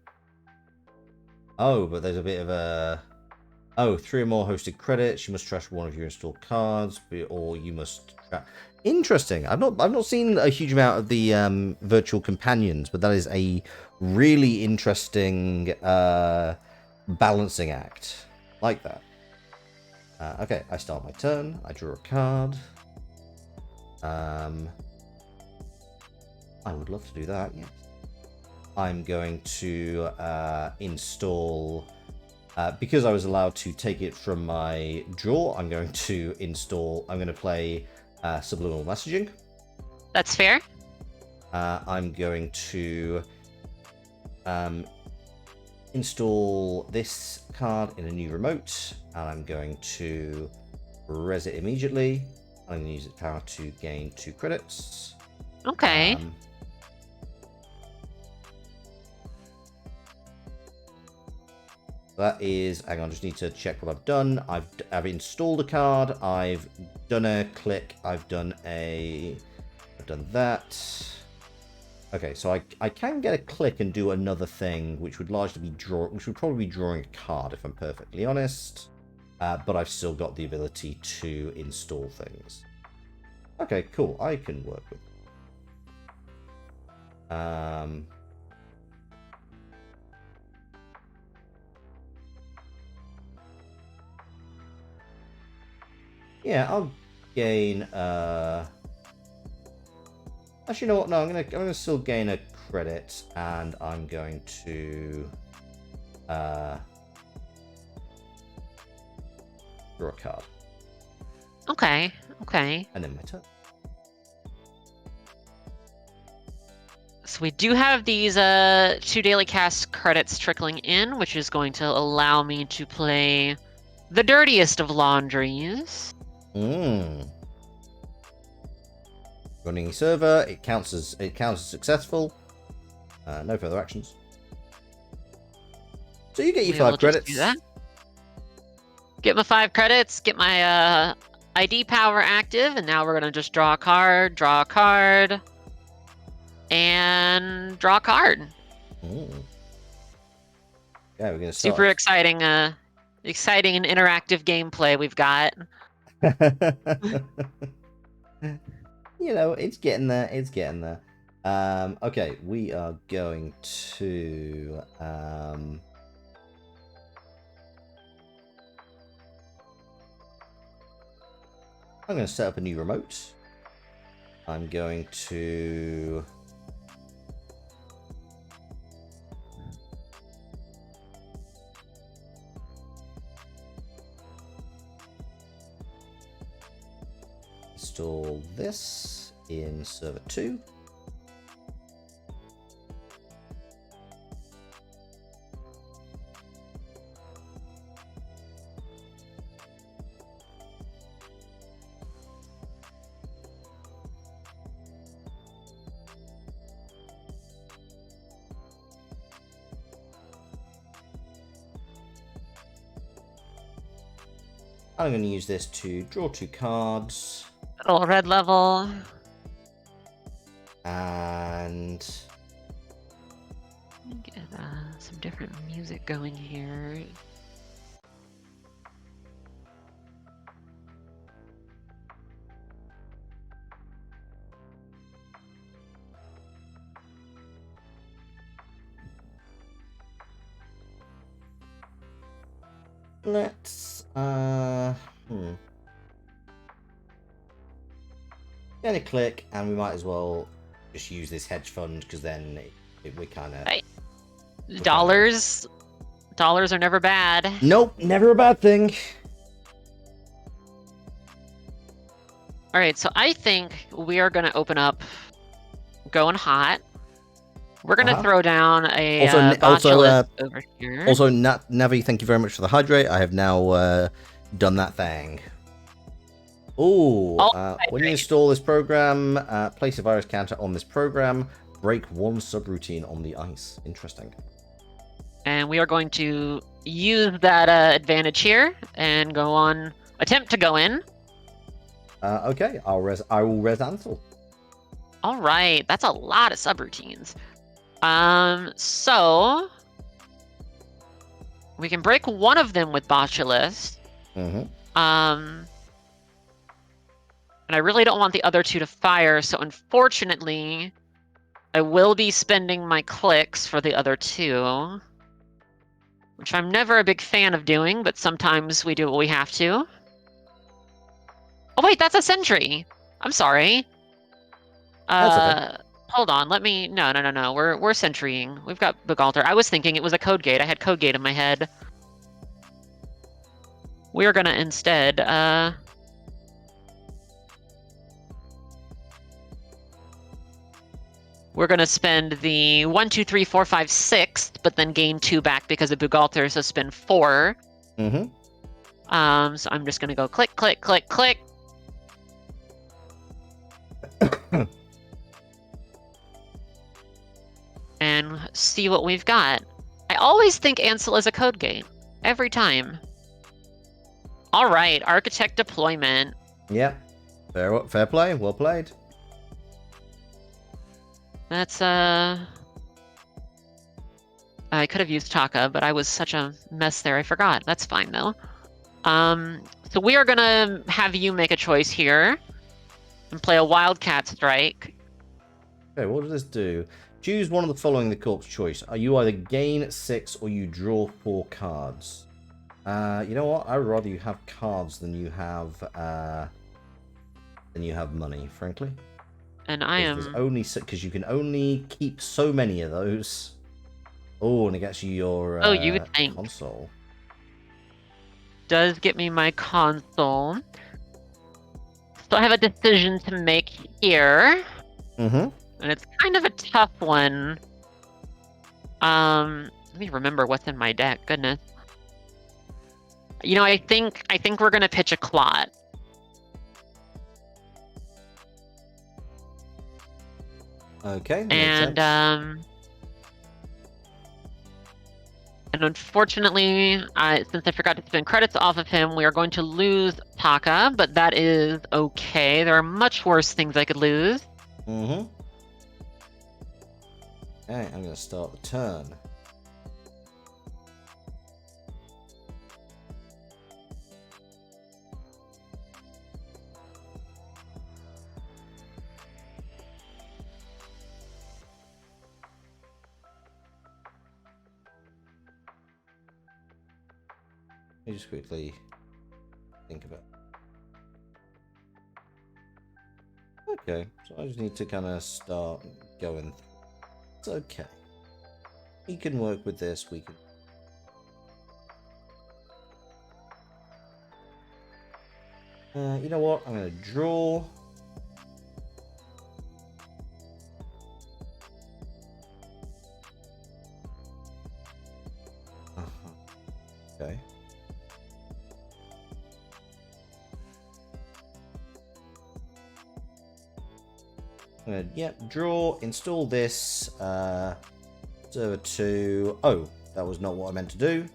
Oh, but there's a bit of a... Oh, 3 or more hosted credits. You must trash 1 of your installed cards, or you must... Interesting. I've not seen a huge amount of the virtual companions, but that is a really interesting balancing act. Like that. Okay, I start my turn. I draw a card. I would love to do that, yes. I'm going to install... because I was allowed to take it from my draw, I'm going to install... I'm going to play subliminal messaging.
That's fair.
I'm going to install this card in a new remote, and I'm going to res it immediately. I'm going to use its power to gain 2 credits.
Okay.
That is, hang on, just need to check what I've done. I've installed a card. I've done a click. I've done that. Okay, so I can get a click and do another thing, which would largely be which would probably be drawing a card, if I'm perfectly honest. But I've still got the ability to install things. Okay, cool. I can work with. Yeah, I'll gain. Actually, you know what? No, I'm gonna still gain a credit, and I'm going to draw a card.
Okay. Okay.
And then my turn.
So we do have these 2 daily cast credits trickling in, which is going to allow me to play the dirtiest of laundries.
Running server, it counts as successful. No further actions. So you get your 5 credits.
Do that. Get my 5 credits. Get my ID power active, and now we're gonna just draw a card, and draw a card.
Yeah, we're gonna start.
Super exciting, exciting and interactive gameplay we've got.
You know, it's getting there. It's getting there. Okay, we are going to. I'm going to set up a new remote. I'm going to. Install this in server 2. I'm going to use this to draw 2 cards.
Little red level.
And
let me get some different music going here.
let's get a click, and we might as well just use this hedge fund, because then we kind of
dollars are never bad.
Nope, never a bad thing.
All right, so I think we are gonna open up going hot. We're gonna throw down a botulus over here.
Also, Navi, thank you very much for the hydrate. I have now done that thing. When you install this program, place a virus counter on this program. Break 1 subroutine on the ice. Interesting.
And we are going to use that advantage here and go on. Attempt to go in.
Okay, I will res Ansel.
All right, that's a lot of subroutines. So we can break one of them with Botulus. And I really don't want the other 2 to fire, so unfortunately, I will be spending my clicks for the other 2, which I'm never a big fan of doing, but sometimes we do what we have to. Oh wait, that's a sentry. I'm sorry.
That's okay.
Hold on, let me. No. We're sentrying. We've got Bugalter. I was thinking it was a code gate. I had code gate in my head. We're gonna instead. We're gonna spend the 1, 2, 3, 4, 5, 6, but then gain 2 back because of Bugalter, so spend 4. So I'm just gonna go click, click, click, click. And see what we've got. I always think Ansel is a code gate. Every time. All right, architect deployment.
Yep. Fair play. Well played.
That's I could have used Taka, but I was such a mess there, I forgot. That's fine though. So we are gonna have you make a choice here and play a Wildcat Strike.
Okay, what does this do? Choose one of the following the corpse choice. You either gain 6 or you draw 4 cards. You know what? I would rather you have cards than you have money, frankly.
And I am...
There's only because you can only keep so many of those. Oh, and it gets you your
you think.
console.
Does get me my console. So I have a decision to make here.
Mm-hmm.
And it's kind of a tough one. Let me remember what's in my deck. Goodness. You know, I think we're gonna pitch a Clot.
Okay.
And unfortunately, since I forgot to spend credits off of him, we are going to lose Taka, but that is okay. There are much worse things I could lose.
Mm-hmm. Okay, I'm going to start the turn. Let me just quickly think about it. Okay, so I just need to kind of start going. It's okay. We can work with this. We can. You know what? I'm going to draw. Okay. Yep, draw, install this, server 2. Oh, that was not what I meant to do.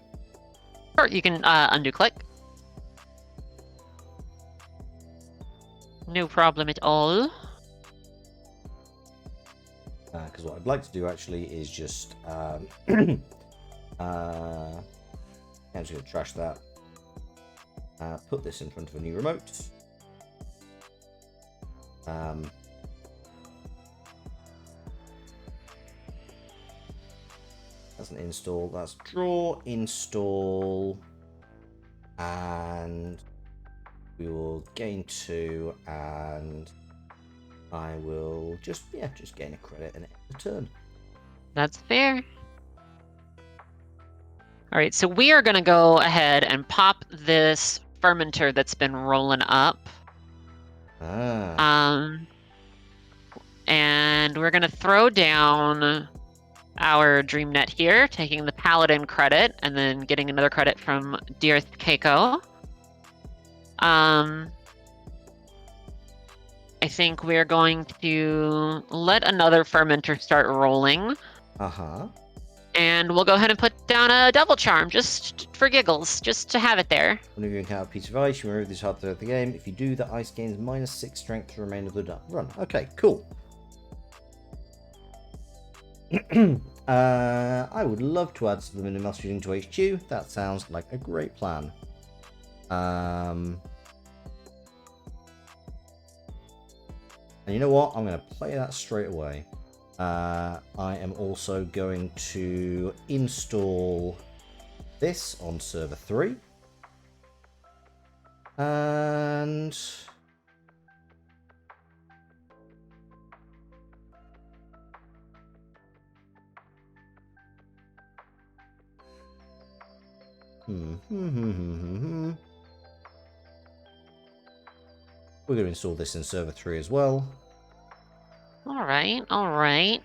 Or you can undo click. No problem at all.
Because what I'd like to do actually is just I'm just going to trash that. Put this in front of a new remote. That's an install. That's draw, install, and we will gain 2, and I will just gain a credit and end the turn.
That's fair. All right, so we are going to go ahead and pop this fermenter that's been rolling up. And we're going to throw down our DreamNet here, taking the Paladin credit and then getting another credit from Dearth Keiko. I think we're going to let another fermenter start rolling. And we'll go ahead and put down a Devil Charm, just for giggles, just to have it there.
Whenever you encounter a piece of ice, you remove this hard throughout the game. If you do, the ice gains -6 strength to the remainder of the run. Okay, cool. I would love to add some minimum shooting to HQ. That sounds like a great plan. And you know what? I'm going to play that straight away. I am also going to install this on server 3. And we're going to install this in server 3 as well.
All right, all right.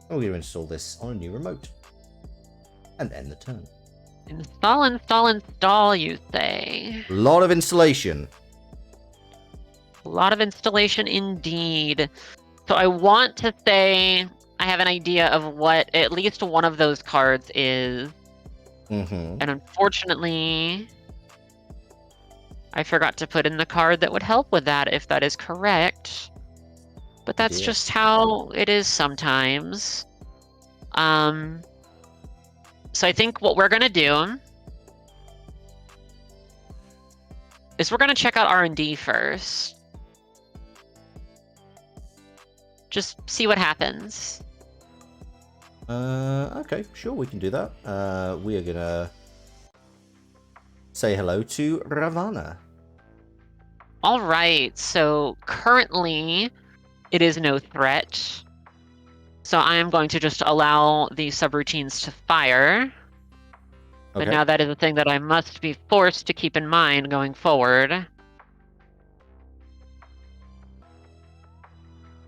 We're going to install this on a new remote. And end the turn.
Install, install, install, you say.
A lot of installation.
A lot of installation indeed. So I want to say I have an idea of what at least one of those cards is. And unfortunately, I forgot to put in the card that would help with that, if that is correct. But that's just how it is sometimes. So I think what we're gonna do is we're gonna check out R&D first. Just see what happens.
Okay, sure, we can do that. We are gonna say hello to Ravana.
All right, so currently it is no threat. So I am going to just allow the subroutines to fire. But
Okay.
now that is a thing that I must be forced to keep in mind going forward.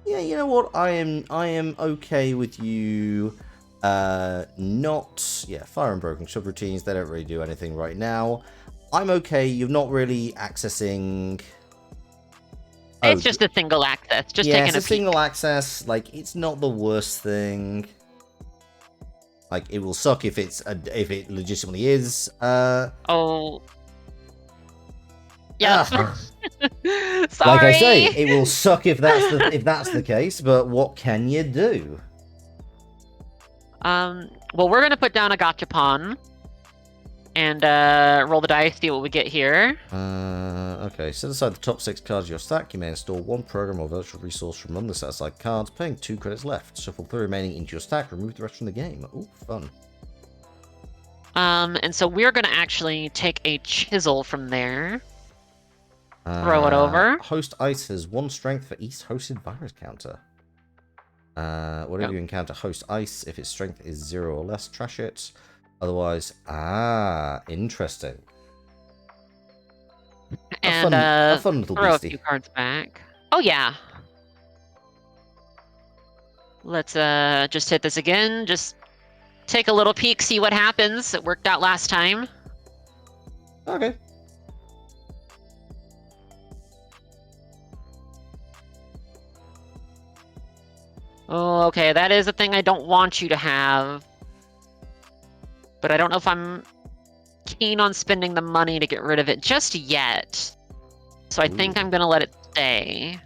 Yeah, you know what? I am okay with you not fire and broken subroutines, they don't really do anything right now. I'm okay, you're not really accessing
It's just a single access, just taking
it's
a
a
peek.
single access, like it's not the worst thing. Like it will suck if it legitimately is.
Oh. Yeah. Sorry.
Like I say, it will suck if that's the case, but what can you do?
Well, we're gonna put down a gachapon and roll the dice, see what we get here.
Okay, set aside the top 6 cards of your stack. You may install 1 program or virtual resource from among the set aside cards, paying 2 credits left. Shuffle 3 remaining into your stack, remove the rest from the game. Ooh, fun.
And so we're gonna actually take a chisel from there. Throw it over.
Host Ice has 1 strength for each hosted virus counter. Whenever you encounter Host Ice, if its strength is 0 or less, trash it. Otherwise, interesting.
And
a fun little
throw
beastie.
a few cards back. Oh yeah. Let's just hit this again. Just take a little peek, see what happens. It worked out last time.
Okay.
Oh, okay, that is a thing I don't want you to have. But I don't know if I'm keen on spending the money to get rid of it just yet. So I think I'm gonna let it stay.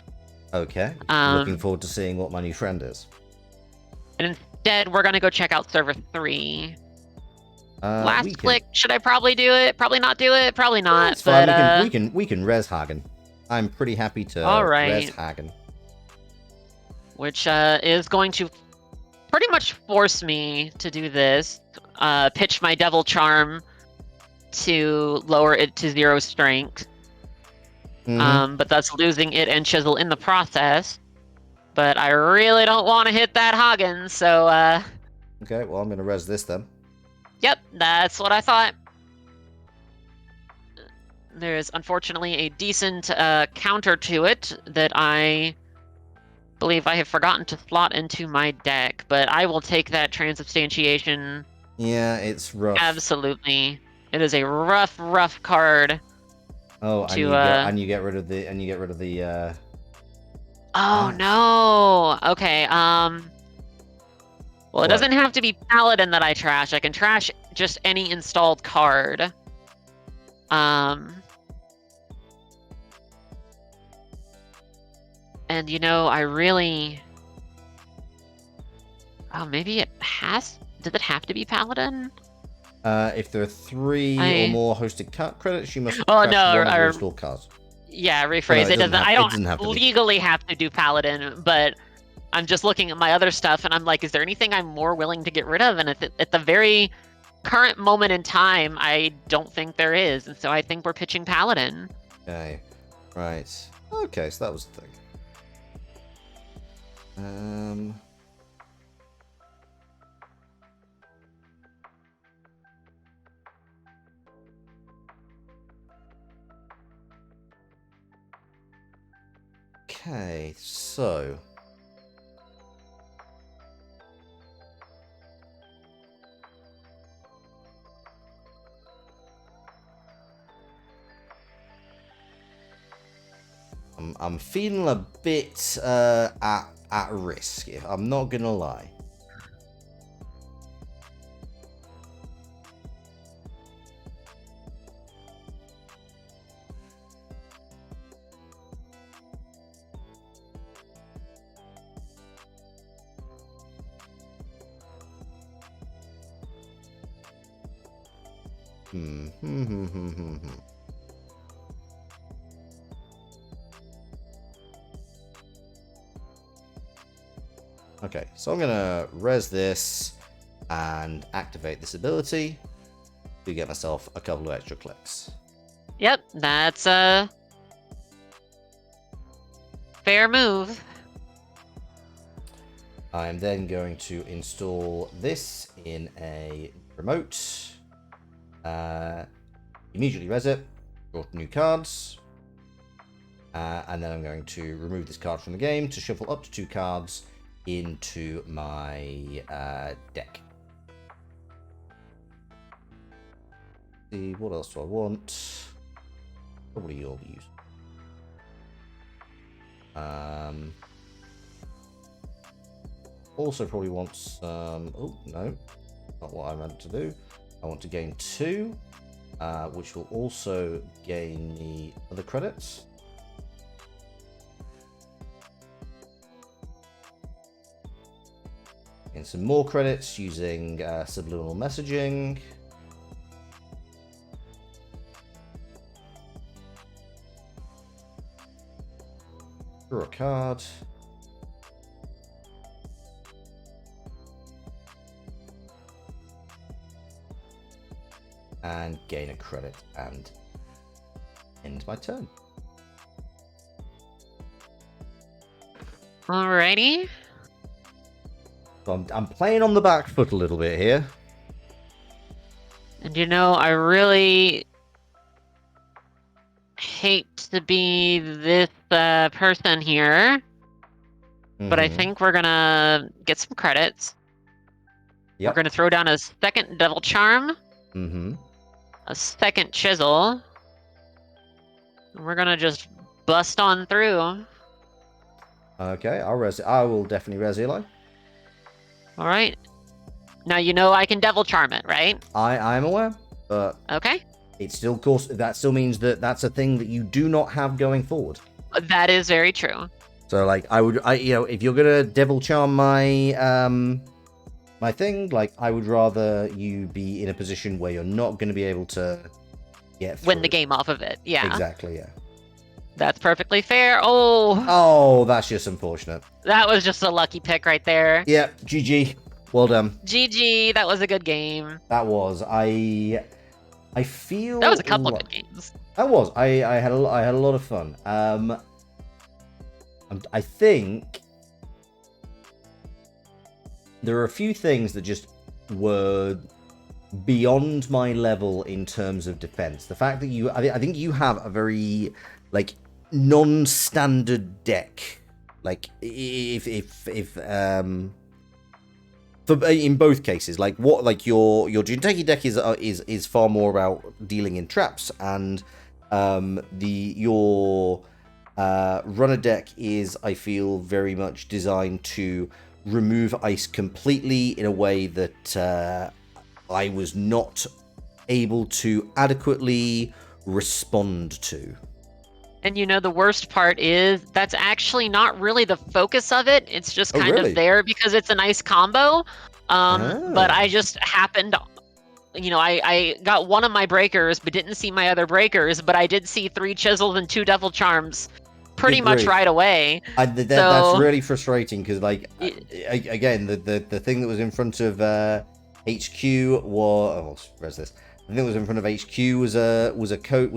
Okay. Looking forward to seeing what my new friend is.
And instead, we're gonna go check out server 3. Last click. Should I probably do it? Probably not do it. Probably not.
It's fine.
But
we can res Hagen. I'm pretty happy to res Hagen.
Which is going to pretty much force me to do this. Pitch my Devil Charm to lower it to 0 strength. But that's losing it and Chisel in the process. But I really don't want to hit that Hagen, so
Okay, well I'm gonna res this then.
Yep, that's what I thought. There's unfortunately a decent counter to it that I believe I have forgotten to slot into my deck, but I will take that transubstantiation.
Yeah, it's rough.
Absolutely. It is a rough card.
Oh, and you get rid of the
Oh no. Okay, well, it doesn't have to be Paladin that I trash. I can trash just any installed card. And you know, I really... Oh, maybe it has... Does it have to be Paladin?
If there are 3 or more hosted card credits, you must trash one of your installed cards.
Yeah, rephrase. It doesn't. I don't legally have to do Paladin, but I'm just looking at my other stuff, and I'm like, is there anything I'm more willing to get rid of? And at the very current moment in time, I don't think there is, and so I think we're pitching Paladin.
Okay, right. Okay, so that was the thing. Okay, so I'm feeling a bit at risk, if I'm not gonna lie. Okay, so I'm gonna res this and activate this ability to get myself a couple of extra clicks.
Yep, that's a fair move.
I'm then going to install this in a remote. Immediately res it, draw new cards. And then I'm going to remove this card from the game to shuffle up to 2 cards into my deck. See, what else do I want? Probably you'll use. Also probably want some... Oh, no. Not what I meant to do. I want to gain 2, which will also gain me other credits. And some more credits using subliminal messaging. Draw a card. And gain a credit and end my turn.
Alrighty.
So I'm playing on the back foot a little bit here.
And you know, I really hate to be this person here, but I think we're gonna get some credits.
Yep.
We're gonna throw down a second Devil Charm, a second Chisel, and we're gonna just bust on through.
Okay, I will definitely res Eli.
All right. Now you know I can Devil Charm it, right?
I'm aware, but
okay.
It's still, of course, that still means that that's a thing that you do not have going forward.
That is very true.
So, like, if you're gonna Devil Charm my my thing, like, I would rather you be in a position where you're not going to be able to win
the game off of it. Yeah.
Exactly. Yeah.
That's perfectly fair.
Oh, that's just unfortunate.
That was just a lucky pick right there.
Yeah, GG. Well done.
GG. That was a good game.
That was. I feel
that was a couple of good games.
That was. I had a lot of fun. I think there are a few things that just were beyond my level in terms of defense. The fact that I think you have a very like non-standard deck. Like if for in both cases, like what like your Jinteki deck is far more about dealing in traps, and your runner deck is, I feel, very much designed to remove ice completely in a way that I was not able to adequately respond to.
And you know, the worst part is that's actually not really the focus of it. It's just kind
really?
of there because it's a nice combo. But I just happened, you know, I got one of my breakers, but didn't see my other breakers. But I did see 3 chisels and 2 devil charms pretty much right away.
That's really frustrating because, like, again, the thing that was in front of HQ was where's this? I think it was in front of HQ was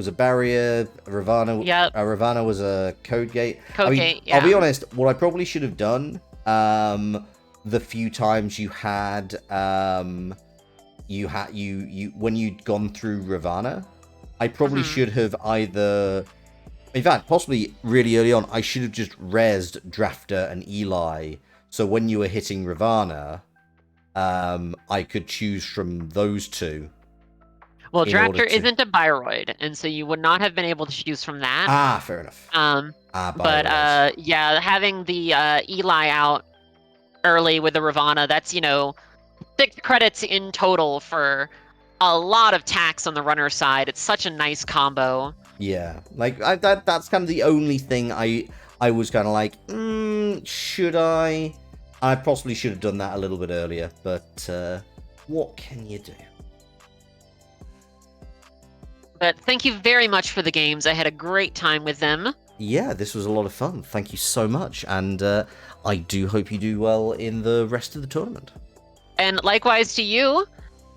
a barrier. Ravana was a code gate.
Gate, yeah.
I'll be honest. What I probably should have done, the few times you had when you'd gone through Ravana, I probably should have either, in fact, possibly really early on, I should have just rezzed Drafter and Eli. So when you were hitting Ravana, I could choose from those two.
Well, Drafter isn't a Bioroid, and so you would not have been able to choose from that.
Ah, fair enough.
But yeah, having the Eli out early with the Ravana, that's, you know, 6 credits in total for a lot of tax on the runner side. It's such a nice combo.
Yeah, like that's kind of the only thing I was kind of like, should I? I possibly should have done that a little bit earlier, but what can you do?
But thank you very much for the games. I had a great time with them.
Yeah, this was a lot of fun. Thank you so much, and I do hope you do well in the rest of the tournament.
And likewise to you,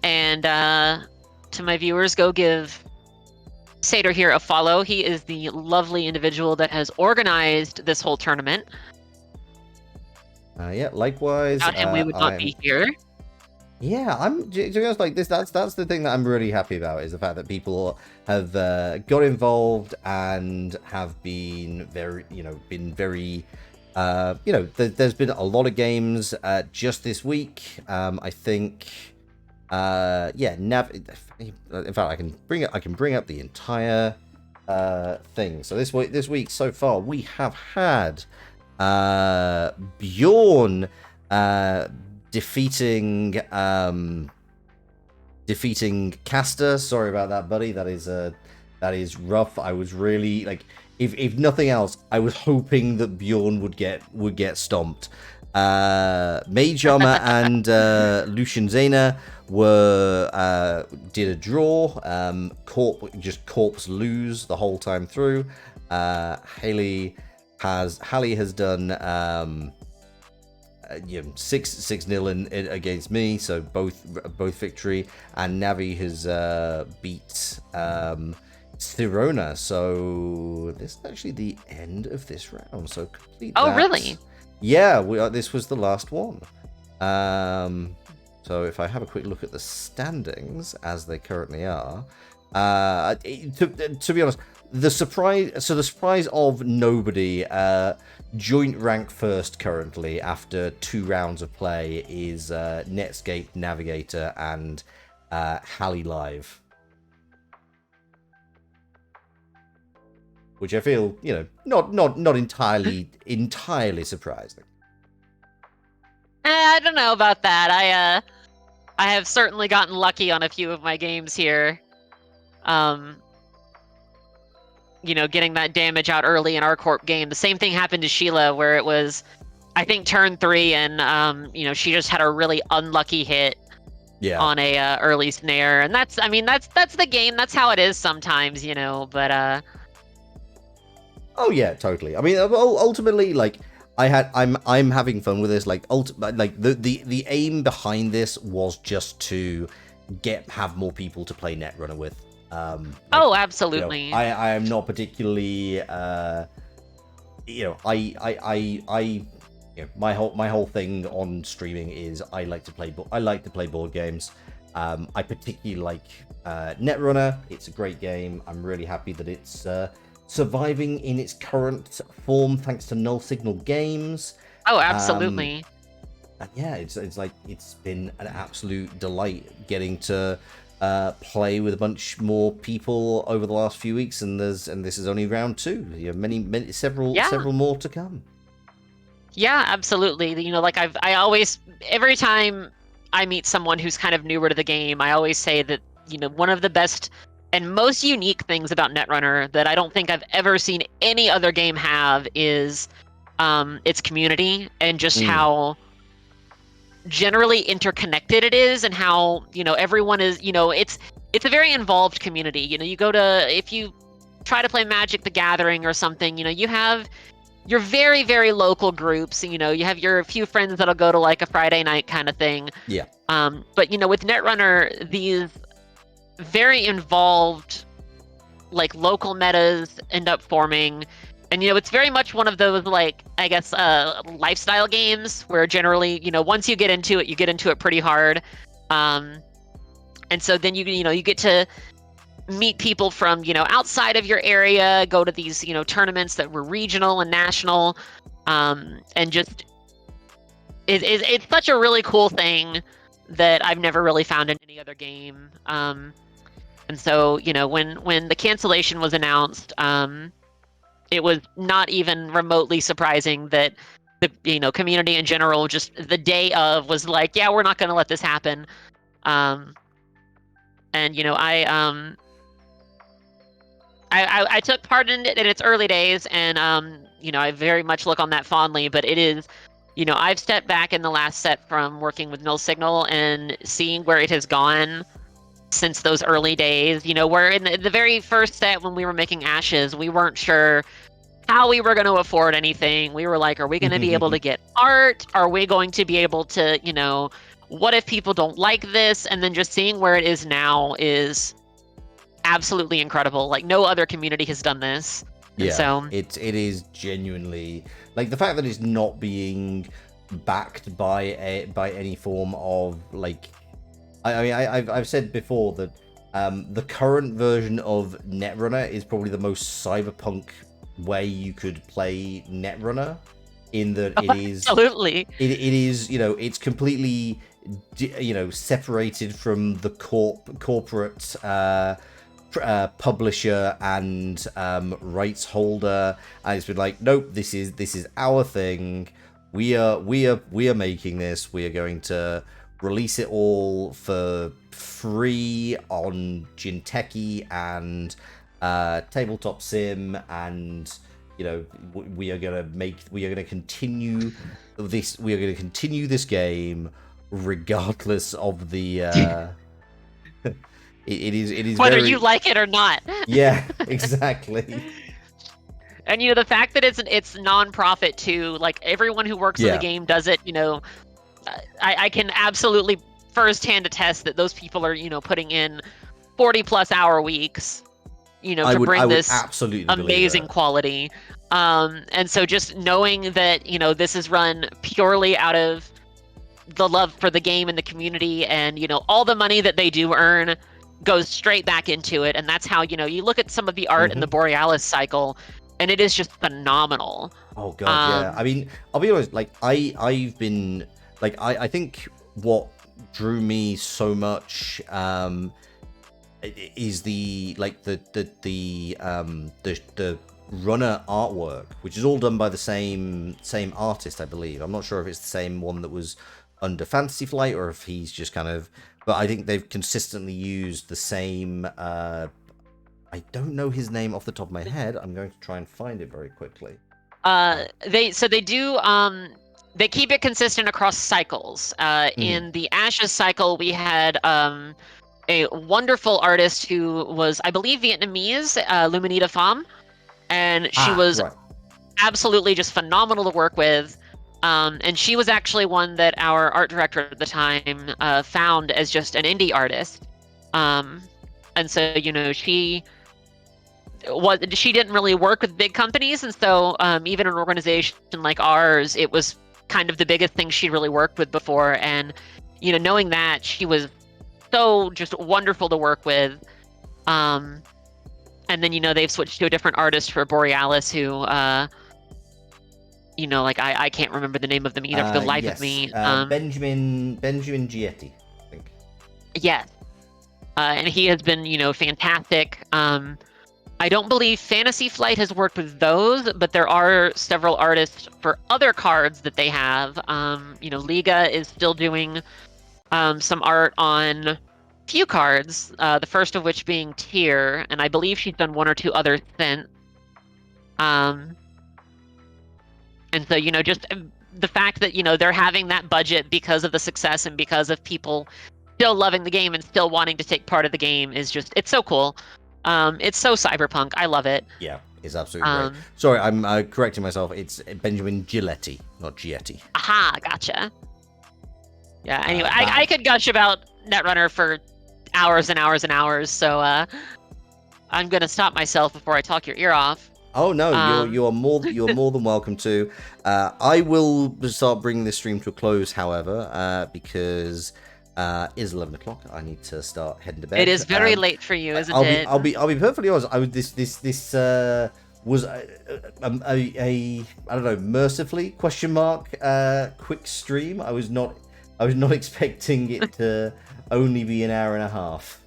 and to my viewers, go give Satyr here a follow. He is the lovely individual that has organized this whole tournament.
Yeah, likewise.
Without him, we would not be here.
Yeah, to be honest, like this, that's the thing that I'm really happy about, is the fact that people have got involved and have been very, there's been a lot of games just this week. I think, in fact, I can bring up the entire thing. So this week so far, we have had Bjorn defeating Caster. Sorry about that, buddy. That is rough. I was really like, if nothing else, I was hoping that Bjorn would get stomped. Mage Armor and Lucian Zena did a draw. Corpse lose the whole time through. Hallie has done 6-0 against me, so both victory, and Navi has beat Thirona, so this is actually the end of this round. So complete.
Oh, really?
Yeah, this was the last one. So if I have a quick look at the standings as they currently are, to be honest, the surprise of nobody, joint rank first currently after 2 rounds of play is Netscape Navigator and HallieLIVE, which I feel, not entirely surprising.
I don't know about that. I have certainly gotten lucky on a few of my games here. Getting that damage out early in our corp game. The same thing happened to Sheila, where it was, I think, turn 3, and she just had a really unlucky hit on a early snare, and that's the game. That's how it is sometimes, But
oh yeah, totally. I mean, ultimately, like, I'm having fun with this. Like, the aim behind this was just to have more people to play Netrunner with.
Oh, absolutely.
I am not particularly, my whole thing on streaming is I like to play board games. I particularly like Netrunner. It's a great game. I'm really happy that it's surviving in its current form thanks to Null Signal Games.
Oh, absolutely.
And yeah, it's been an absolute delight getting to play with a bunch more people over the last few weeks, and this is only round 2. Several more to come.
Yeah, absolutely. I always, every time I meet someone who's kind of newer to the game, I always say that one of the best and most unique things about Netrunner that I don't think I've ever seen any other game have is its community, and just how generally interconnected it is, and how everyone is it's a very involved community. If you try to play Magic the Gathering or something, you have your very, very local groups. You have your few friends that'll go to like a Friday night kind of thing.
Yeah.
But with Netrunner, these very involved like local metas end up forming. And, it's very much one of those, like, I guess, lifestyle games where generally, once you get into it pretty hard. And so then you get to meet people from, outside of your area, go to these, tournaments that were regional and national. And just, it's such a really cool thing that I've never really found in any other game. And so, when the cancellation was announced, it was not even remotely surprising that the community in general, just the day of, was like, yeah, we're not going to let this happen. And I took part in it in its early days, and I very much look on that fondly. But it is, I've stepped back in the last set from working with Null Signal and seeing where it has gone. since those early days. Where in the very first set when we were making Ashes, we weren't sure how we were going to afford anything. We were like, are we going to be able to get art? Are we going to be able to, what if people don't like this? And then just seeing where it is now is absolutely incredible. Like, no other community has done this. And
Yeah,
so
it is genuinely, like, the fact that it's not being backed by any form of, like, I mean, I've said before that the current version of Netrunner is probably the most cyberpunk way you could play Netrunner, in that it is
absolutely.
it is, it's completely separated from the corporate publisher and rights holder, and it's been like, nope, this is our thing. We are making this. We are going to release it all for free on Jinteki and Tabletop Sim, and we are going to continue this game regardless of the it is
whether
very...
you like it or not.
Yeah, exactly.
And the fact that it's non-profit too, like, everyone who works in the game does it. I can absolutely firsthand attest that those people are putting in 40+ hour weeks to bring this
absolutely
amazing quality. And so just knowing that this is run purely out of the love for the game and the community, and all the money that they do earn goes straight back into it. And that's how you look at some of the art in the Borealis cycle, and it is just phenomenal.
Oh god, yeah. I mean, I'll be honest, like, I've been, like, I think what drew me so much is the runner artwork, which is all done by the same artist, I believe. I'm not sure if it's the same one that was under Fantasy Flight, or if he's just kind of, but I think they've consistently used the same I don't know his name off the top of my head. I'm going to try and find it very quickly.
They do they keep it consistent across cycles. In the Ashes cycle, we had a wonderful artist who was, I believe, Vietnamese, Luminita Pham, and she was absolutely just phenomenal to work with. And she was actually one that our art director at the time found as just an indie artist. And so, she didn't really work with big companies, and so even an organization like ours, it was kind of the biggest thing she'd really worked with before. And knowing that, she was so just wonderful to work with. And then they've switched to a different artist for Borealis, who like, I can't remember the name of them either for the life of me.
Benjamin Gietti, I think.
Yes. And he has been fantastic. I don't believe Fantasy Flight has worked with those, but there are several artists for other cards that they have. Liga is still doing some art on a few cards, the first of which being Tyr, and I believe she's done one or two others since. And so, just the fact that, they're having that budget because of the success and because of people still loving the game and still wanting to take part of the game is just, it's so cool. It's so cyberpunk. I love it.
Yeah, it's absolutely great. Sorry, I'm correcting myself. It's Benjamin Giletti, not Gietti.
Aha, gotcha. Yeah, anyway, I could gush about Netrunner for hours and hours and hours, so I'm going to stop myself before I talk your ear off.
Oh no, you're more than welcome to. I will start bringing this stream to a close, however, because it is 11 o'clock. I need to start heading to bed.
It is very late for you, isn't it?
I'll be perfectly honest. This was a I don't know, mercifully ? Quick stream. I was not expecting it to only be an hour and a half.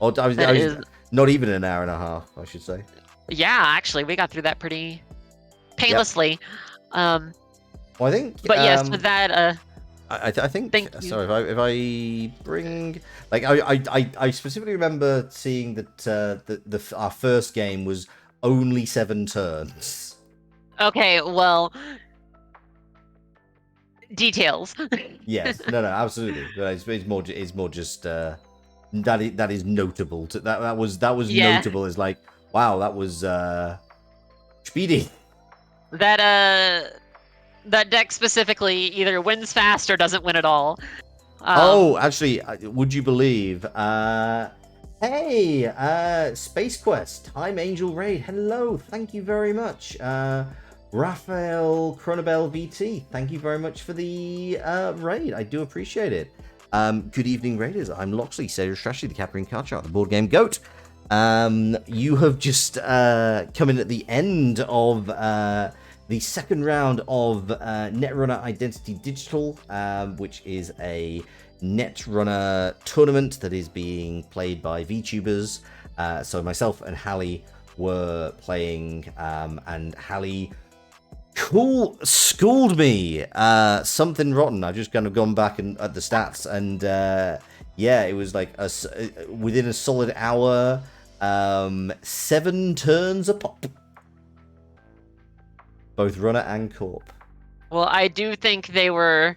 Or I was not even an hour and a half, I should say.
Yeah, actually, we got through that pretty painlessly.
Well, I think.
But yes, with that.
I think. Sorry, if I bring, like, I specifically remember seeing that our first game was only 7 turns.
Okay, well, details.
Yes, no, absolutely. It's more just that is notable. That was
Yeah.
notable. It's like, wow, that was speedy.
That deck specifically either wins fast or doesn't win at all.
Oh, actually, would you believe? Hey, Space Quest, Time Angel Raid. Hello, thank you very much. Raphael Chronobel VT, thank you very much for the raid. I do appreciate it. Good evening, Raiders. I'm Loxley, Sailor Strategy, the Captain Card Chart, the board game GOAT. You have just come in at the end of the second round of Netrunner Identity Digital, which is a Netrunner tournament that is being played by VTubers. So myself and Hallie were playing, and Hallie schooled me something rotten. I've just kind of gone back and at the stats, and yeah, it was like within a solid hour, 7 turns a pop, both runner and corp.
Well, I do think they were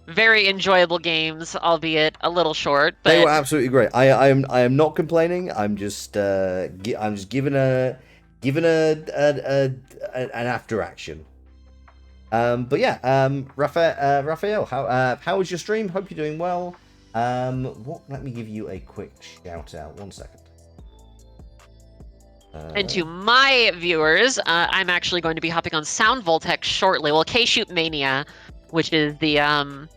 very enjoyable games, albeit a little short. But
they were absolutely great. I am not complaining. I'm just giving an after action. But yeah, Raphael, how was your stream? Hope you're doing well. Let me give you a quick shout out. 1 second.
And to my viewers, I'm actually going to be hopping on Sound Voltex shortly. Well, K-Shoot Mania, which is the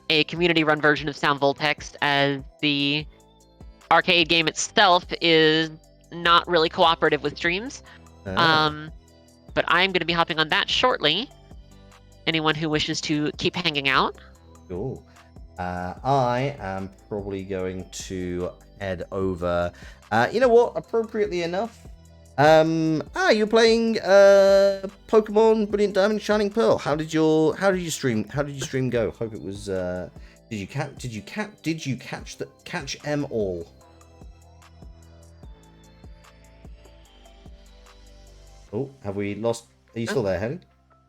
a community-run version of Sound Voltex, as the arcade game itself is not really cooperative with streams. But I'm going to be hopping on that shortly. Anyone who wishes to keep hanging out.
Cool. I am probably going to head over. You know what? Appropriately enough. You're playing Pokemon Brilliant Diamond Shining Pearl. How did your stream go? Hope it was did you catch them all? Oh, have we lost? Are you still there, Henry?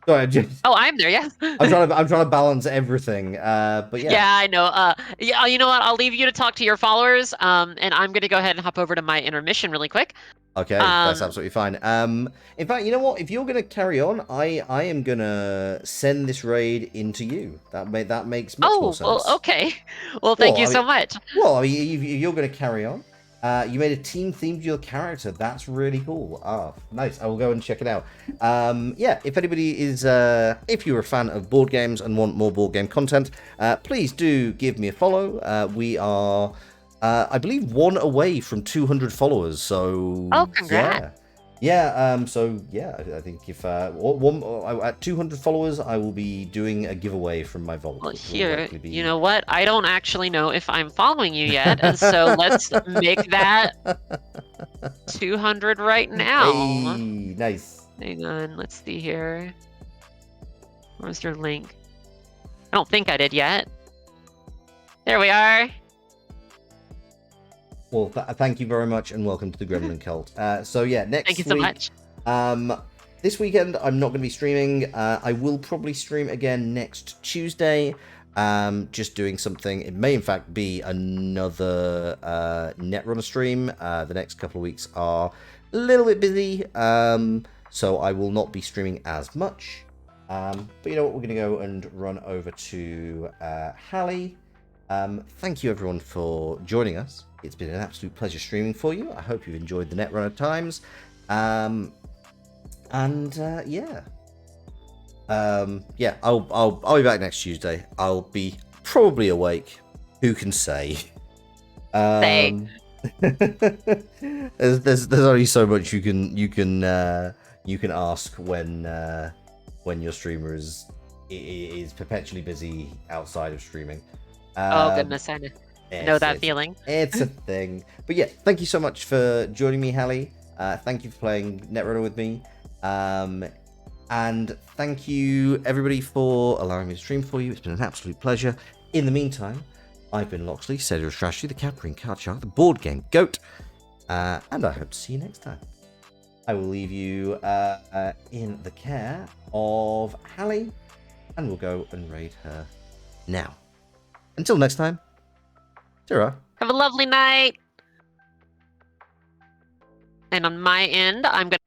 Sorry,
Oh, I'm there. Yeah.
I'm trying to balance everything. But yeah.
Yeah, I know. Yeah, you know what? I'll leave you to talk to your followers. And I'm gonna go ahead and hop over to my intermission really quick.
Okay, that's absolutely fine. In fact, you know what? If you're gonna carry on, I am gonna send this raid into you. That makes much more sense.
Oh, well, okay. Well, thank you so much.
Well, I mean, if you're gonna carry on. You made a team themed to your character. That's really cool. Nice. I will go and check it out. Yeah, if anybody is, if you're a fan of board games and want more board game content, please do give me a follow. We are, I believe, 1 away from 200 followers. So,
oh, congrats.
Yeah. So yeah, I think if at 200 followers, I will be doing a giveaway from my vault.
Well, here, you know what? I don't actually know if I'm following you yet, and so let's make that 200 right now.
Hey, nice.
Hang on, let's see here. Where's your link? I don't think I did yet. There we are.
Well, thank you very much, and welcome to the Gremlin Cult. So yeah, next week.
Thank you so
much. This weekend, I'm not going to be streaming. I will probably stream again next Tuesday. Just doing something. It may, in fact, be another Netrunner stream. The next couple of weeks are a little bit busy, so I will not be streaming as much. But you know what? We're going to go and run over to Hallie. Thank you, everyone, for joining us. It's been an absolute pleasure streaming for you. I hope you've enjoyed the Netrunner times. Yeah, I'll be back next Tuesday. I'll be probably awake. Who can say? There's only so much you can ask when your streamer is perpetually busy outside of streaming.
Oh goodness, I know that feeling.
It's a thing. But yeah, thank you so much for joining me, Hallie. Thank you for playing Netrunner with me. And thank you, everybody, for allowing me to stream for you. It's been an absolute pleasure. In the meantime, I've been Loxley, Sailor Strategy, the Captain Card Shark, the board game GOAT. And I hope to see you next time. I will leave you in the care of Hallie, and we'll go and raid her now. Until next time. Ta-ra.
Have a lovely night. And on my end, I'm gonna